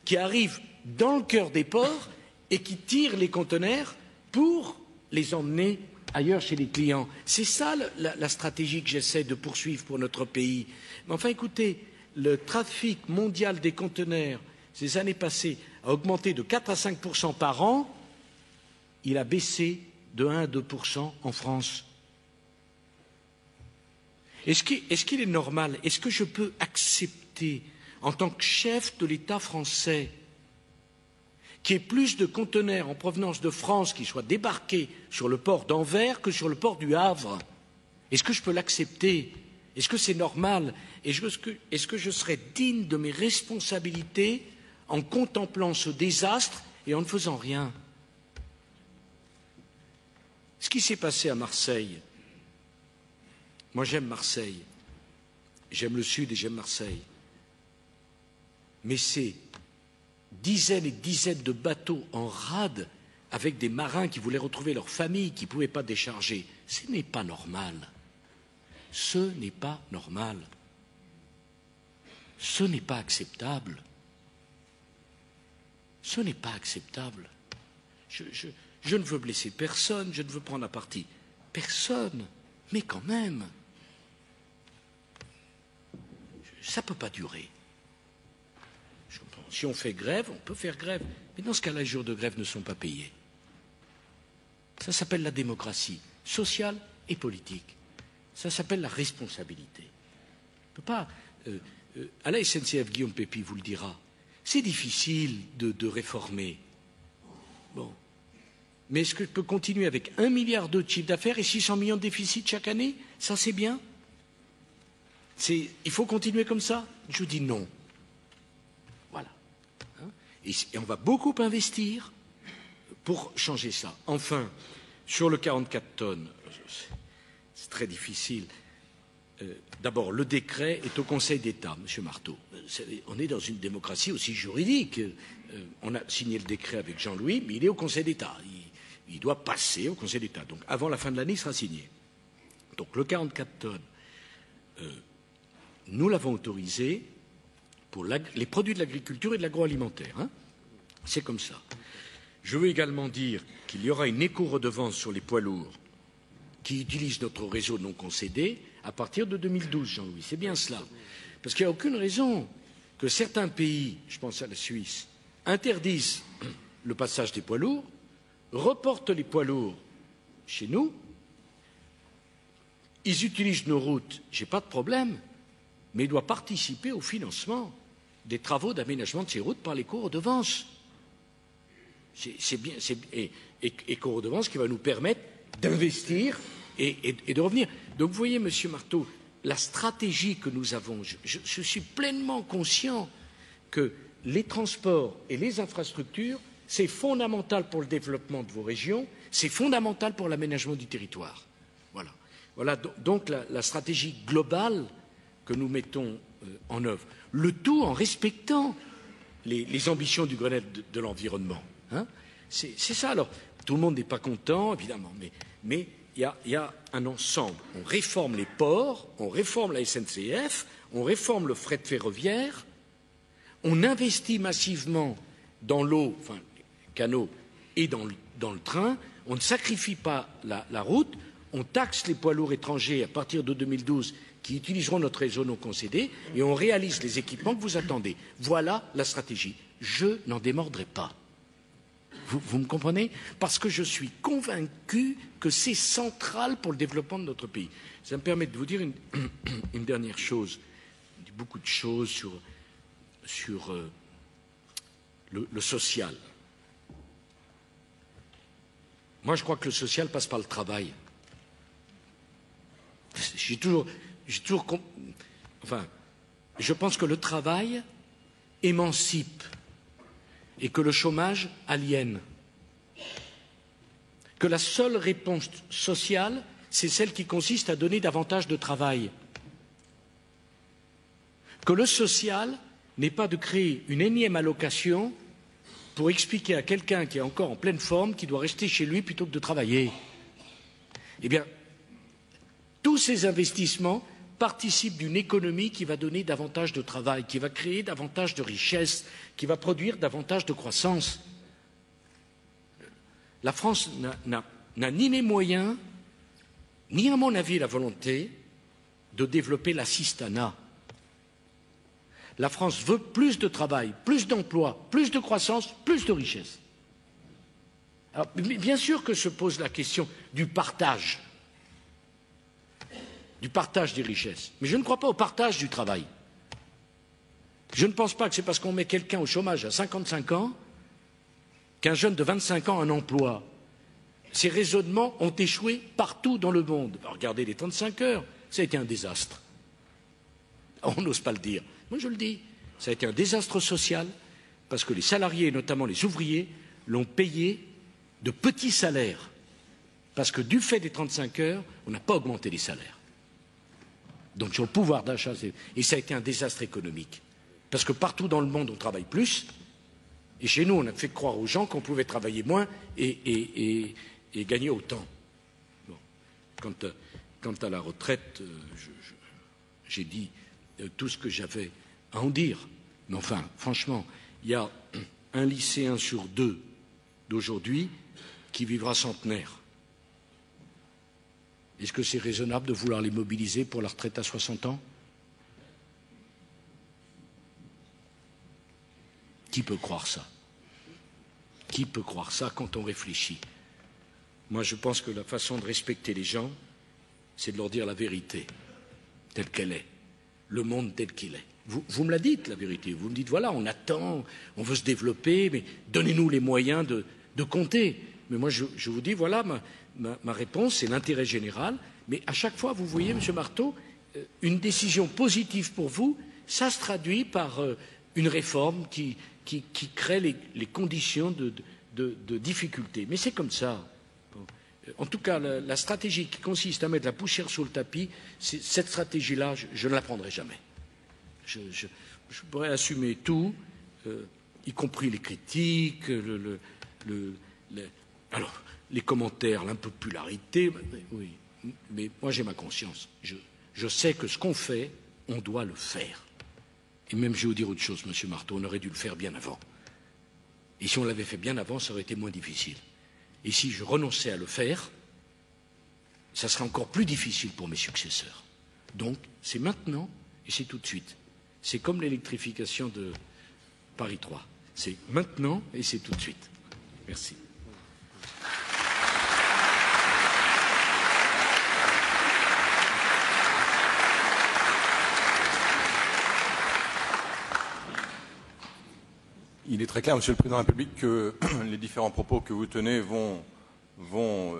qui arrivent dans le cœur des ports et qui tirent les conteneurs pour les emmener ailleurs chez les clients. C'est ça la stratégie que j'essaie de poursuivre pour notre pays. Mais enfin, écoutez, le trafic mondial des conteneurs ces années passées a augmenté de 4 à 5% par an, il a baissé de 1 à 2% en France. Est-ce qu'il est normal, est-ce que je peux accepter, en tant que chef de l'État français, qu'il y ait plus de conteneurs en provenance de France qui soient débarqués sur le port d'Anvers que sur le port du Havre? Est-ce que je peux l'accepter? Est-ce que c'est normal? Est-ce que je serais digne de mes responsabilités en contemplant ce désastre et en ne faisant rien? Ce qui s'est passé à Marseille, moi j'aime Marseille, j'aime le Sud et j'aime Marseille, mais c'est dizaines et dizaines de bateaux en rade avec des marins qui voulaient retrouver leur famille, qui ne pouvaient pas décharger. Ce n'est pas normal. Ce n'est pas normal. Ce n'est pas acceptable. Ce n'est pas acceptable. Je ne veux blesser personne, je ne veux prendre à partie personne, mais quand même, ça ne peut pas durer. Si on fait grève, on peut faire grève, mais dans ce cas-là, les jours de grève ne sont pas payés. Ça s'appelle la démocratie sociale et politique. Ça s'appelle la responsabilité. On peut pas. À la SNCF, Guillaume Pépi vous le dira, c'est difficile de réformer. Bon. Mais est-ce que je peux continuer avec 1,2 milliard de chiffre d'affaires et 600 millions de déficit chaque année? Ça, c'est bien? Il faut continuer comme ça? Je dis non. Voilà. Hein? Et on va beaucoup investir pour changer ça. Enfin, sur le 44 tonnes, c'est très difficile. D'abord, le décret est au Conseil d'État, M. Marteau. On est dans une démocratie aussi juridique. On a signé le décret avec Jean-Louis, mais il est au Conseil d'État. Il doit passer au Conseil d'État. Donc, avant la fin de l'année, il sera signé. Donc, le 44 tonnes, nous l'avons autorisé pour les produits de l'agriculture et de l'agroalimentaire. Hein. C'est comme ça. Je veux également dire qu'il y aura une éco-redevance sur les poids lourds qui utilisent notre réseau non concédé à partir de 2012, Jean-Louis. C'est bien cela. Parce qu'il n'y a aucune raison que certains pays, je pense à la Suisse, interdisent le passage des poids lourds, reportent les poids lourds chez nous, ils utilisent nos routes, je n'ai pas de problème, mais ils doivent participer au financement des travaux d'aménagement de ces routes par l'éco-redevance. C'est bien, éco-redevance qui va nous permettre d'investir et de revenir. Donc vous voyez, Monsieur Marteau, la stratégie que nous avons, je suis pleinement conscient que les transports et les infrastructures, c'est fondamental pour le développement de vos régions, c'est fondamental pour l'aménagement du territoire. Voilà. Voilà donc la stratégie globale que nous mettons en œuvre. Le tout en respectant les ambitions du Grenelle de l'environnement. Hein. C'est ça. Alors, tout le monde n'est pas content, évidemment, mais il y a un ensemble. On réforme les ports, on réforme la SNCF, on réforme le fret ferroviaire, on investit massivement dans l'eau, enfin, les canaux, et dans le train, on ne sacrifie pas la route, on taxe les poids lourds étrangers à partir de 2012 qui utiliseront notre réseau non concédé et on réalise les équipements que vous attendez. Voilà la stratégie. Je n'en démordrai pas. Vous me comprenez? Parce que je suis convaincu que c'est central pour le développement de notre pays. Ça me permet de vous dire une dernière chose. On dit beaucoup de choses sur le social. Moi, je crois que le social passe par le travail. Enfin, je pense que le travail émancipe et que le chômage aliène. Que la seule réponse sociale, c'est celle qui consiste à donner davantage de travail. Que le social n'est pas de créer une énième allocation pour expliquer à quelqu'un qui est encore en pleine forme qu'il doit rester chez lui plutôt que de travailler. Eh bien, tous ces investissements participent d'une économie qui va donner davantage de travail, qui va créer davantage de richesses, qui va produire davantage de croissance. La France n'a ni les moyens, ni, à mon avis, la volonté de développer l'assistanat. La France veut plus de travail, plus d'emplois, plus de croissance, plus de richesse. Alors, bien sûr que se pose la question du partage des richesses. Mais je ne crois pas au partage du travail. Je ne pense pas que c'est parce qu'on met quelqu'un au chômage à 55 ans qu'un jeune de 25 ans a un emploi. Ces raisonnements ont échoué partout dans le monde. Regardez les 35 heures, ça a été un désastre. On n'ose pas le dire. Moi, je le dis. Ça a été un désastre social parce que les salariés, notamment les ouvriers, l'ont payé de petits salaires. Parce que du fait des 35 heures, on n'a pas augmenté les salaires. Donc sur le pouvoir d'achat, et ça a été un désastre économique. Parce que partout dans le monde, on travaille plus. Et chez nous, on a fait croire aux gens qu'on pouvait travailler moins et gagner autant. Bon. Quant à la retraite, j'ai dit tout ce que j'avais à en dire. Mais enfin, franchement, il y a un lycéen sur 2 d'aujourd'hui qui vivra centenaire. Est-ce que c'est raisonnable de vouloir les mobiliser pour la retraite à 60 ans? Qui peut croire ça? Qui peut croire ça quand on réfléchit? Moi, je pense que la façon de respecter les gens, c'est de leur dire la vérité, telle qu'elle est, le monde tel qu'il est. Vous me la dites, la vérité. Vous me dites, voilà, on attend, on veut se développer, mais donnez-nous les moyens de compter. Mais moi, je vous dis, voilà, ma réponse, c'est l'intérêt général. Mais à chaque fois, vous voyez, M. Marteau, une décision positive pour vous, ça se traduit par une réforme qui crée les conditions de difficulté. Mais c'est comme ça. En tout cas, la stratégie qui consiste à mettre la poussière sous le tapis, cette stratégie-là, je ne la prendrai jamais. Je pourrais assumer tout, y compris les critiques, alors, les commentaires, l'impopularité, oui. Mais moi, j'ai ma conscience. Je sais que ce qu'on fait, on doit le faire. Et même, je vais vous dire autre chose, Monsieur Marteau, on aurait dû le faire bien avant. Et si on l'avait fait bien avant, ça aurait été moins difficile. Et si je renonçais à le faire, ça serait encore plus difficile pour mes successeurs. Donc, c'est maintenant et c'est tout de suite. C'est comme l'électrification de Paris 3. C'est maintenant et c'est tout de suite. Merci. Il est très clair, Monsieur le Président de la République, que les différents propos que vous tenez vont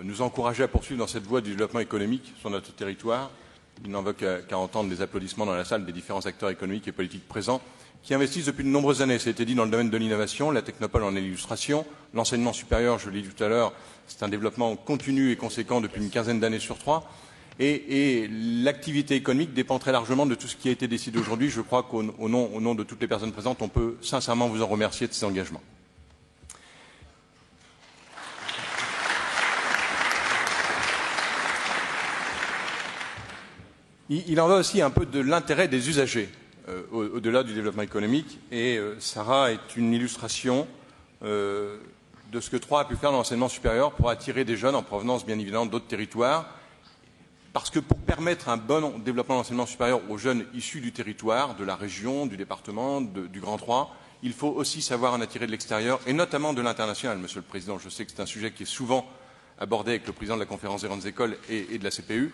nous encourager à poursuivre dans cette voie du développement économique sur notre territoire. Il n'en veut qu'à entendre les applaudissements dans la salle des différents acteurs économiques et politiques présents qui investissent depuis de nombreuses années. Ça a été dit dans le domaine de l'innovation, la technopole en est l'illustration, l'enseignement supérieur, je l'ai dit tout à l'heure, c'est un développement continu et conséquent depuis une quinzaine d'années sur 3. Et l'activité économique dépend très largement de tout ce qui a été décidé aujourd'hui. Je crois qu'au nom de toutes les personnes présentes, on peut sincèrement vous en remercier de ces engagements. Il en va aussi un peu de l'intérêt des usagers au-delà du développement économique. Et Sarah est une illustration de ce que Troyes a pu faire dans l'enseignement supérieur pour attirer des jeunes en provenance, bien évidemment, d'autres territoires. Parce que pour permettre un bon développement de l'enseignement supérieur aux jeunes issus du territoire, de la région, du département, du Grand Troyes, il faut aussi savoir en attirer de l'extérieur, et notamment de l'international, Monsieur le Président. Je sais que c'est un sujet qui est souvent abordé avec le président de la conférence des grandes écoles et de la CPU.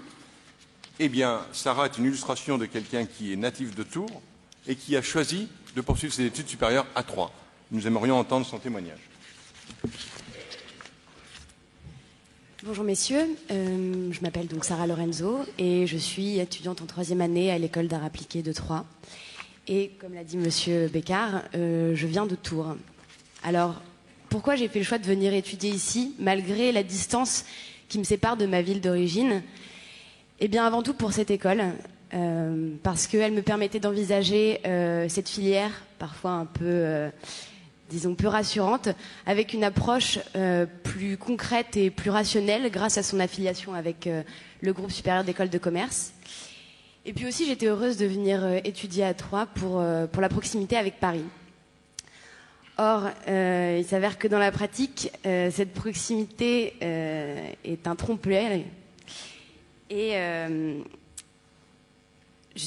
Eh bien, Sarah est une illustration de quelqu'un qui est natif de Tours et qui a choisi de poursuivre ses études supérieures à Troyes. Nous aimerions entendre son témoignage. Bonjour messieurs, je m'appelle donc Sarah Lorenzo et je suis étudiante en 3e année à l'école d'art appliqué de Troyes. Et comme l'a dit monsieur Bécard, je viens de Tours. Alors, pourquoi j'ai fait le choix de venir étudier ici, malgré la distance qui me sépare de ma ville d'origine? Eh bien, avant tout pour cette école, parce qu'elle me permettait d'envisager cette filière, parfois un peu... disons peu rassurante, avec une approche plus concrète et plus rationnelle grâce à son affiliation avec le groupe supérieur d'école de commerce. Et puis aussi, j'étais heureuse de venir étudier à Troyes pour la proximité avec Paris. Or, il s'avère que dans la pratique, cette proximité est un trompe-l'œil. Et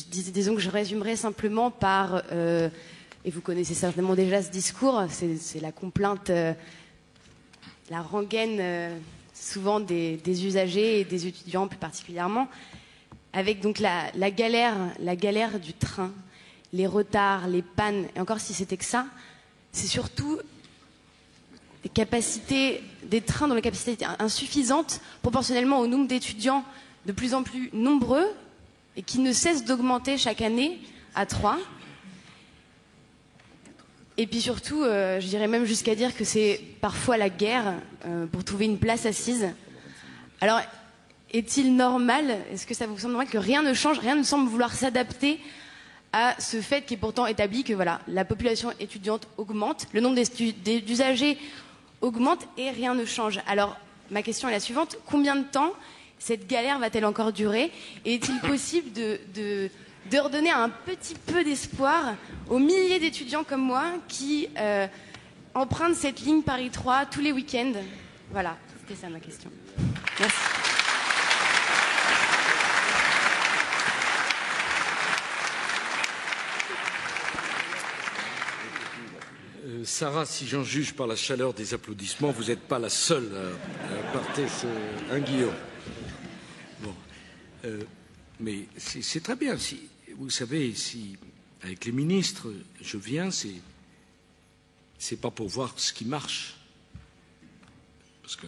disons que je résumerai simplement par, et vous connaissez certainement déjà ce discours, c'est la complainte, la rengaine souvent des usagers et des étudiants plus particulièrement, avec donc la galère du train, les retards, les pannes, et encore si c'était que ça, c'est surtout les capacités des trains dont la capacité est insuffisante proportionnellement au nombre d'étudiants de plus en plus nombreux et qui ne cessent d'augmenter chaque année à 3. Et puis surtout, je dirais même jusqu'à dire que c'est parfois la guerre pour trouver une place assise. Alors, est-il normal, est-ce que ça vous semble normal que rien ne change, rien ne semble vouloir s'adapter à ce fait qui est pourtant établi que voilà, la population étudiante augmente, le nombre d'usagers augmente et rien ne change. Alors, ma question est la suivante. Combien de temps cette galère va-t-elle encore durer? Et est-il possible de redonner un petit peu d'espoir aux milliers d'étudiants comme moi qui empruntent cette ligne Paris 3 tous les week-ends? Voilà, c'était ça ma question. Merci. Sarah, si j'en juge par la chaleur des applaudissements, vous n'êtes pas la seule à porter un Guillaume. Bon. Mais c'est très bien. Si, vous savez, si avec les ministres, je viens, c'est pas pour voir ce qui marche. Parce que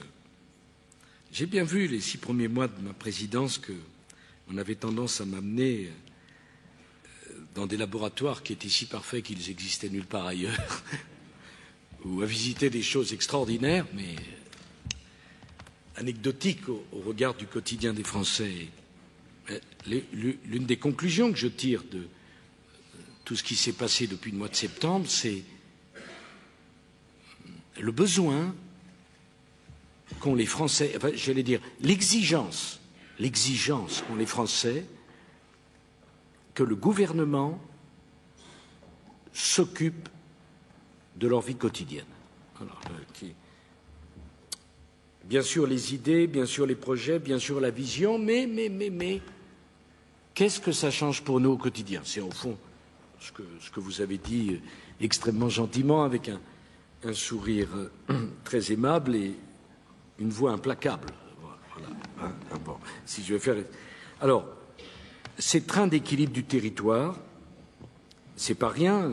j'ai bien vu les 6 premiers mois de ma présidence qu'on avait tendance à m'amener dans des laboratoires qui étaient si parfaits qu'ils existaient nulle part ailleurs, ou à visiter des choses extraordinaires, mais anecdotiques au regard du quotidien des Français. L'une des conclusions que je tire de tout ce qui s'est passé depuis le mois de septembre, c'est le besoin qu'ont les Français, enfin, j'allais dire, l'exigence qu'ont les Français que le gouvernement s'occupe de leur vie quotidienne. Alors, bien sûr les idées, bien sûr les projets, bien sûr la vision, mais qu'est-ce que ça change pour nous au quotidien? C'est au fond ce que vous avez dit extrêmement gentiment, avec un sourire très aimable et une voix implacable. Voilà. Bon, si je vais faire. Alors, ces trains d'équilibre du territoire, c'est pas rien.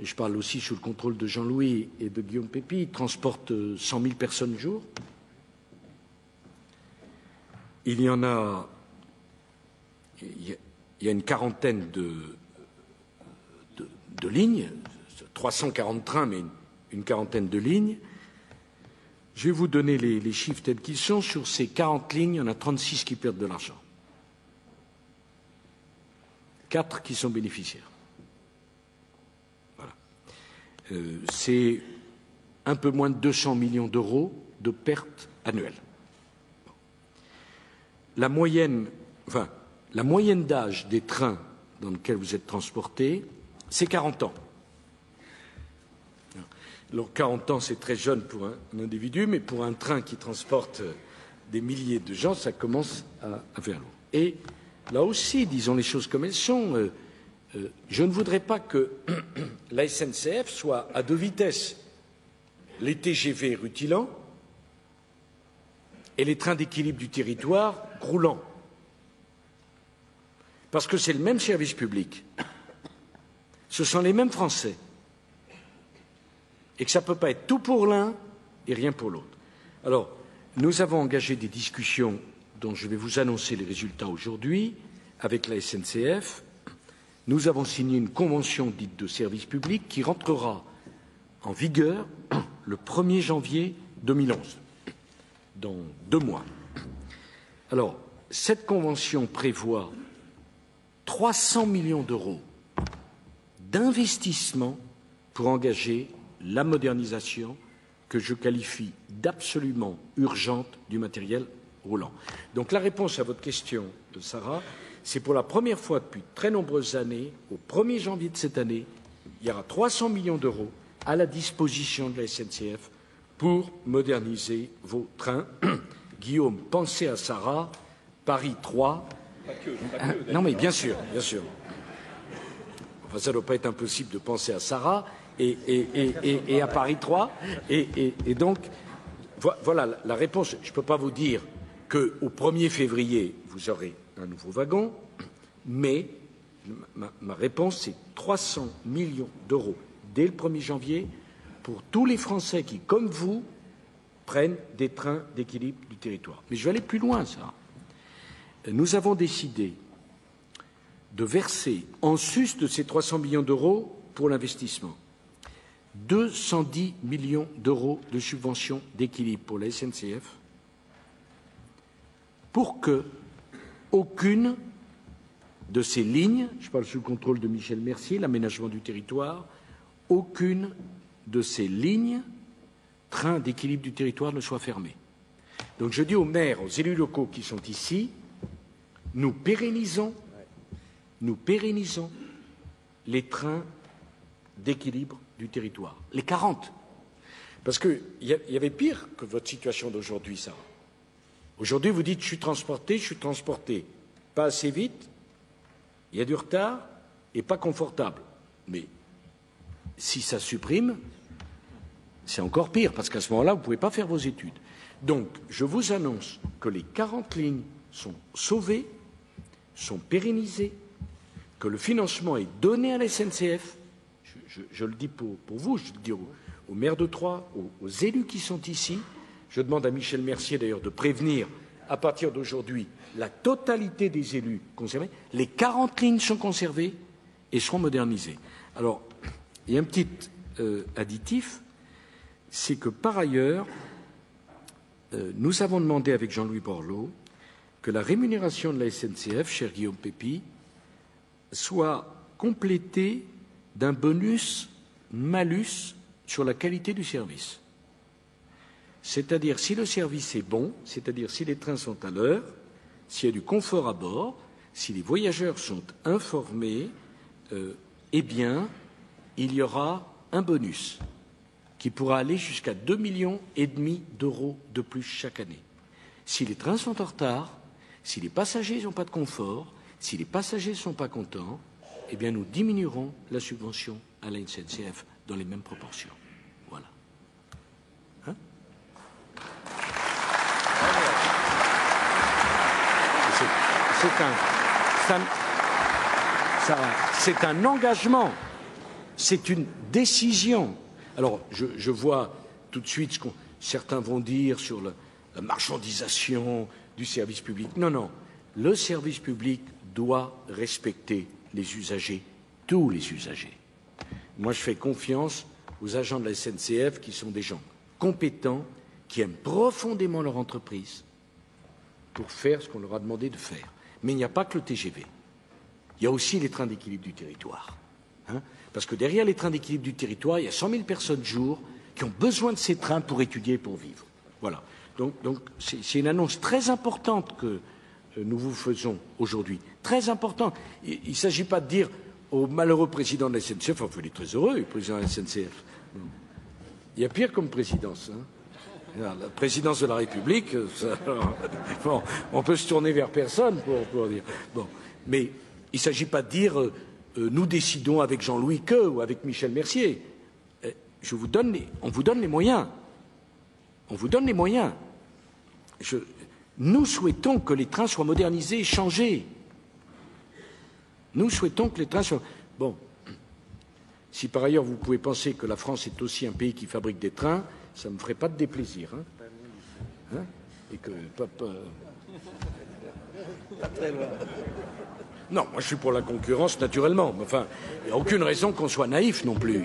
Je parle aussi sous le contrôle de Jean-Louis et de Guillaume Pépi. Ils transportent 100 000 personnes jour. Il y en a. Il y a une quarantaine de lignes, 340 trains, mais une quarantaine de lignes. Je vais vous donner les chiffres tels qu'ils sont. Sur ces 40 lignes, il y en a 36 qui perdent de l'argent. 4 qui sont bénéficiaires. Voilà. C'est un peu moins de 200 millions d'euros de pertes annuelles. La moyenne d'âge des trains dans lesquels vous êtes transportés, c'est 40 ans. Alors 40 ans, c'est très jeune pour un individu, mais pour un train qui transporte des milliers de gens, ça commence à faire lourd. Et là aussi, disons les choses comme elles sont, je ne voudrais pas que la SNCF soit à 2 vitesses. Les TGV rutilants et les trains d'équilibre du territoire roulants. Parce que c'est le même service public. Ce sont les mêmes Français. Et que ça ne peut pas être tout pour l'un et rien pour l'autre. Alors, nous avons engagé des discussions dont je vais vous annoncer les résultats aujourd'hui avec la SNCF. Nous avons signé une convention dite de service public qui rentrera en vigueur le 1er janvier 2011, dans 2 mois. Alors, cette convention prévoit 300 millions d'euros d'investissement pour engager la modernisation que je qualifie d'absolument urgente du matériel roulant. Donc la réponse à votre question, Sarah, c'est pour la première fois depuis très nombreuses années, au 1er janvier de cette année, il y aura 300 millions d'euros à la disposition de la SNCF pour moderniser vos trains. Guillaume, pensez à Sarah, Paris 3. Pas que, non mais bien sûr, bien sûr. Enfin, ça ne doit pas être impossible de penser à Sarah et à Paris 3. Et donc, voilà la réponse. Je ne peux pas vous dire qu'au 1er février, vous aurez un nouveau wagon, mais ma réponse, c'est 300 millions d'euros dès le 1er janvier pour tous les Français qui, comme vous, prennent des trains d'équilibre du territoire. Mais je vais aller plus loin, ça. Nous avons décidé de verser, en sus de ces 300 millions d'euros pour l'investissement, 210 millions d'euros de subventions d'équilibre pour la SNCF pour que aucune de ces lignes, je parle sous le contrôle de Michel Mercier, l'aménagement du territoire, aucune de ces lignes, trains d'équilibre du territoire, ne soit fermée. Donc je dis aux maires, aux élus locaux qui sont ici, nous pérennisons les trains d'équilibre du territoire, les 40. Parce qu'il y avait pire que votre situation d'aujourd'hui, Sarah. Aujourd'hui, vous dites, je suis transporté, pas assez vite, il y a du retard et pas confortable. Mais si ça supprime, c'est encore pire, parce qu'à ce moment-là, vous ne pouvez pas faire vos études. Donc, je vous annonce que les 40 lignes sont sauvées, sont pérennisées, que le financement est donné à la SNCF. Je le dis pour vous, je le dis aux maires de Troyes, aux élus qui sont ici. Je demande à Michel Mercier, d'ailleurs, de prévenir, à partir d'aujourd'hui, la totalité des élus concernés. Les 40 lignes sont conservées et seront modernisées. Alors, il y a un petit additif, c'est que, par ailleurs, nous avons demandé avec Jean-Louis Borloo que la rémunération de la SNCF, cher Guillaume Pépi, soit complétée d'un bonus-malus sur la qualité du service. C'est-à-dire, si le service est bon, c'est-à-dire si les trains sont à l'heure, s'il y a du confort à bord, si les voyageurs sont informés, eh bien, il y aura un bonus qui pourra aller jusqu'à 2,5 millions d'euros de plus chaque année. Si les trains sont en retard, si les passagers n'ont pas de confort, si les passagers ne sont pas contents, eh bien, nous diminuerons la subvention à la SNCF dans les mêmes proportions. Voilà. Hein? C'est un engagement, c'est une décision. Alors, je vois tout de suite ce que certains vont dire sur la marchandisation du service public. Non, le service public doit respecter les usagers, tous les usagers. Moi, je fais confiance aux agents de la SNCF qui sont des gens compétents, qui aiment profondément leur entreprise pour faire ce qu'on leur a demandé de faire. Mais il n'y a pas que le TGV. Il y a aussi les trains d'équilibre du territoire. Hein, parce que derrière les trains d'équilibre du territoire, il y a 100 000 personnes jour qui ont besoin de ces trains pour étudier et pour vivre. Voilà. Donc c'est une annonce très importante que nous vous faisons aujourd'hui. Très importante. Il ne s'agit pas de dire au malheureux président de la SNCF, enfin, il est très heureux, le président de la SNCF. Il y a pire comme présidence. Hein. La présidence de la République, bon, on peut se tourner vers personne pour dire. Bon, mais il ne s'agit pas de dire nous décidons avec Jean-Louis que ou avec Michel Mercier. On vous donne les moyens. On vous donne les moyens. Nous souhaitons que les trains soient modernisés et changés. Nous souhaitons que les trains soient. Bon, si par ailleurs vous pouvez penser que la France est aussi un pays qui fabrique des trains, ça ne me ferait pas de déplaisir. Hein, et que pas très loin. Non, moi je suis pour la concurrence naturellement. Mais enfin, il n'y a aucune raison qu'on soit naïf non plus.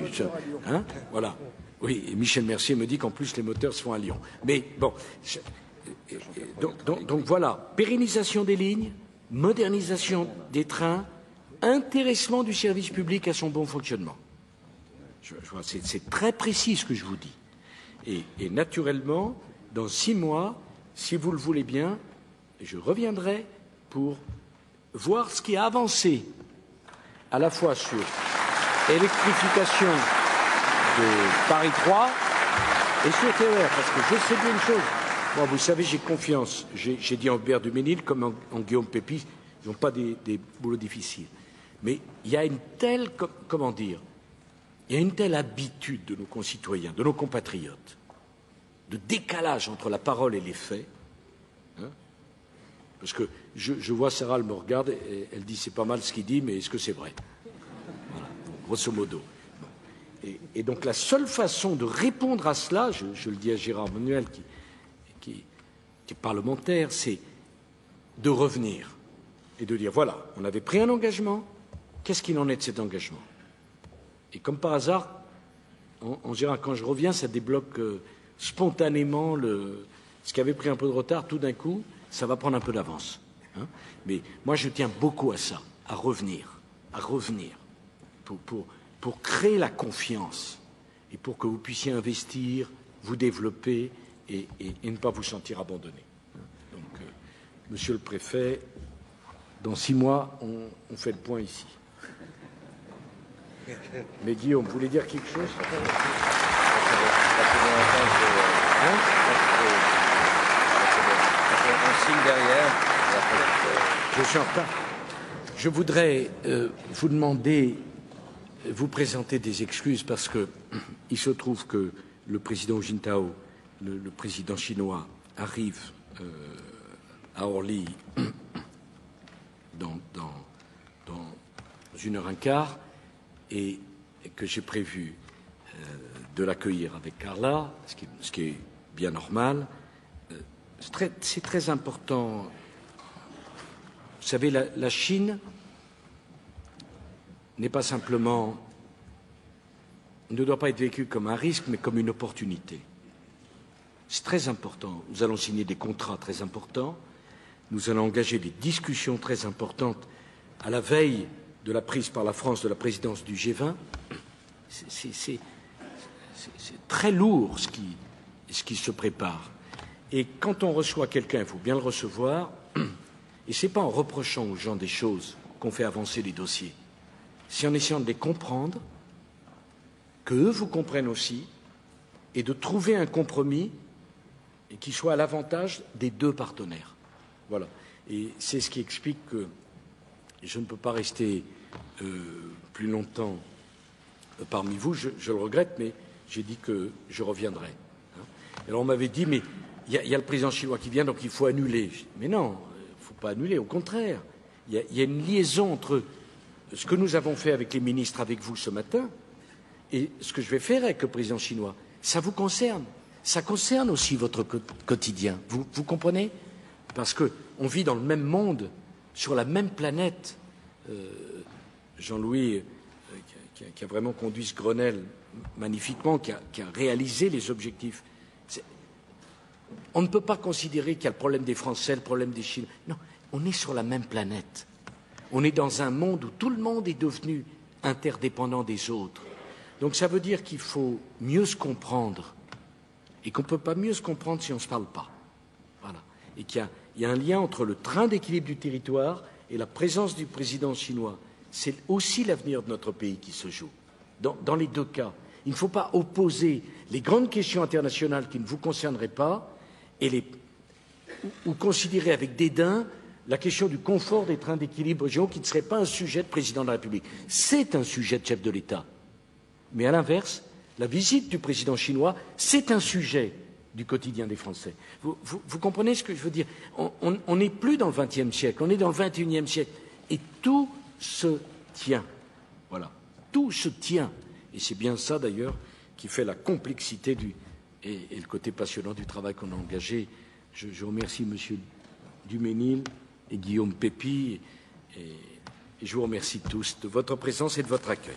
Hein, voilà. Oui, et Michel Mercier me dit qu'en plus les moteurs se font à Lyon. Mais bon, donc voilà, pérennisation des lignes, modernisation des trains, intéressement du service public à son bon fonctionnement. C'est très précis ce que je vous dis. Et naturellement, dans 6 mois, si vous le voulez bien, je reviendrai pour voir ce qui a avancé, à la fois sur électrification de Paris 3 et sur TER, parce que je sais bien une chose. Moi, vous savez, j'ai confiance. J'ai dit en Hubert Duménil comme en Guillaume Pépi, ils n'ont pas des boulots difficiles. Mais il y a une telle, comment dire, il y a une telle habitude de nos concitoyens, de nos compatriotes, de décalage entre la parole et les faits, hein, parce que je vois Sarah, elle me regarde, et elle dit c'est pas mal ce qu'il dit, mais est-ce que c'est vrai? Voilà, grosso modo. Et donc la seule façon de répondre à cela, je le dis à Gérard Manuel, qui est parlementaire, c'est de revenir et de dire voilà, on avait pris un engagement, qu'est-ce qu'il en est de cet engagement? Et comme par hasard, en général, quand je reviens, ça débloque spontanément ce qui avait pris un peu de retard, tout d'un coup, ça va prendre un peu d'avance. Hein. Mais moi, je tiens beaucoup à ça, à revenir, pour créer la confiance et pour que vous puissiez investir, vous développer et ne pas vous sentir abandonné. Donc, Monsieur le Préfet, dans 6 mois, on fait le point ici. Mais Guillaume, vous voulez dire quelque chose? On signe derrière. Je suis en retard. Je voudrais vous demander, vous présenter des excuses parce que il se trouve que le président Jintao, le président chinois, arrive à Orly dans 1h15 et que j'ai prévu de l'accueillir avec Carla, ce qui est bien normal. C'est très important. Vous savez, la Chine n'est pas simplement, ne doit pas être vécue comme un risque, mais comme une opportunité. C'est très important. Nous allons signer des contrats très importants. Nous allons engager des discussions très importantes à la veille de la prise par la France de la présidence du G20. C'est très lourd ce qui se prépare. Et quand on reçoit quelqu'un, il faut bien le recevoir. Et ce n'est pas en reprochant aux gens des choses qu'on fait avancer les dossiers. C'est en essayant de les comprendre, qu'eux vous comprennent aussi, et de trouver un compromis et qui soit à l'avantage des deux partenaires. Voilà. Et c'est ce qui explique que je ne peux pas rester plus longtemps parmi vous. Je le regrette, mais j'ai dit que je reviendrai. Alors on m'avait dit, mais il y a le président chinois qui vient, donc il faut annuler. Mais non, il ne faut pas annuler, au contraire. Il y a une liaison entre ce que nous avons fait avec les ministres, avec vous ce matin, et ce que je vais faire avec le président chinois. Ça vous concerne. Ça concerne aussi votre quotidien. Vous comprenez? Parce qu'on vit dans le même monde, sur la même planète. Jean-Louis, qui a vraiment conduit ce Grenelle magnifiquement, qui a réalisé les objectifs. On ne peut pas considérer qu'il y a le problème des Français, le problème des Chinois. Non, on est sur la même planète. On est dans un monde où tout le monde est devenu interdépendant des autres. Donc ça veut dire qu'il faut mieux se comprendre et qu'on ne peut pas mieux se comprendre si on ne se parle pas. Voilà. Et qu'il y a un lien entre le train d'équilibre du territoire et la présence du président chinois. C'est aussi l'avenir de notre pays qui se joue. Dans les deux cas, il ne faut pas opposer les grandes questions internationales qui ne vous concerneraient pas ou considérer avec dédain la question du confort des trains d'équilibre régionaux qui ne serait pas un sujet de président de la République. C'est un sujet de chef de l'État. Mais à l'inverse, la visite du président chinois, c'est un sujet du quotidien des Français. Vous comprenez ce que je veux dire? On n'est plus dans le XXe siècle, on est dans le XXIe siècle. Et tout se tient. Voilà. Tout se tient. Et c'est bien ça, d'ailleurs, qui fait la complexité et le côté passionnant du travail qu'on a engagé. Je remercie M. Duménil et Guillaume Pépi et je vous remercie tous de votre présence et de votre accueil.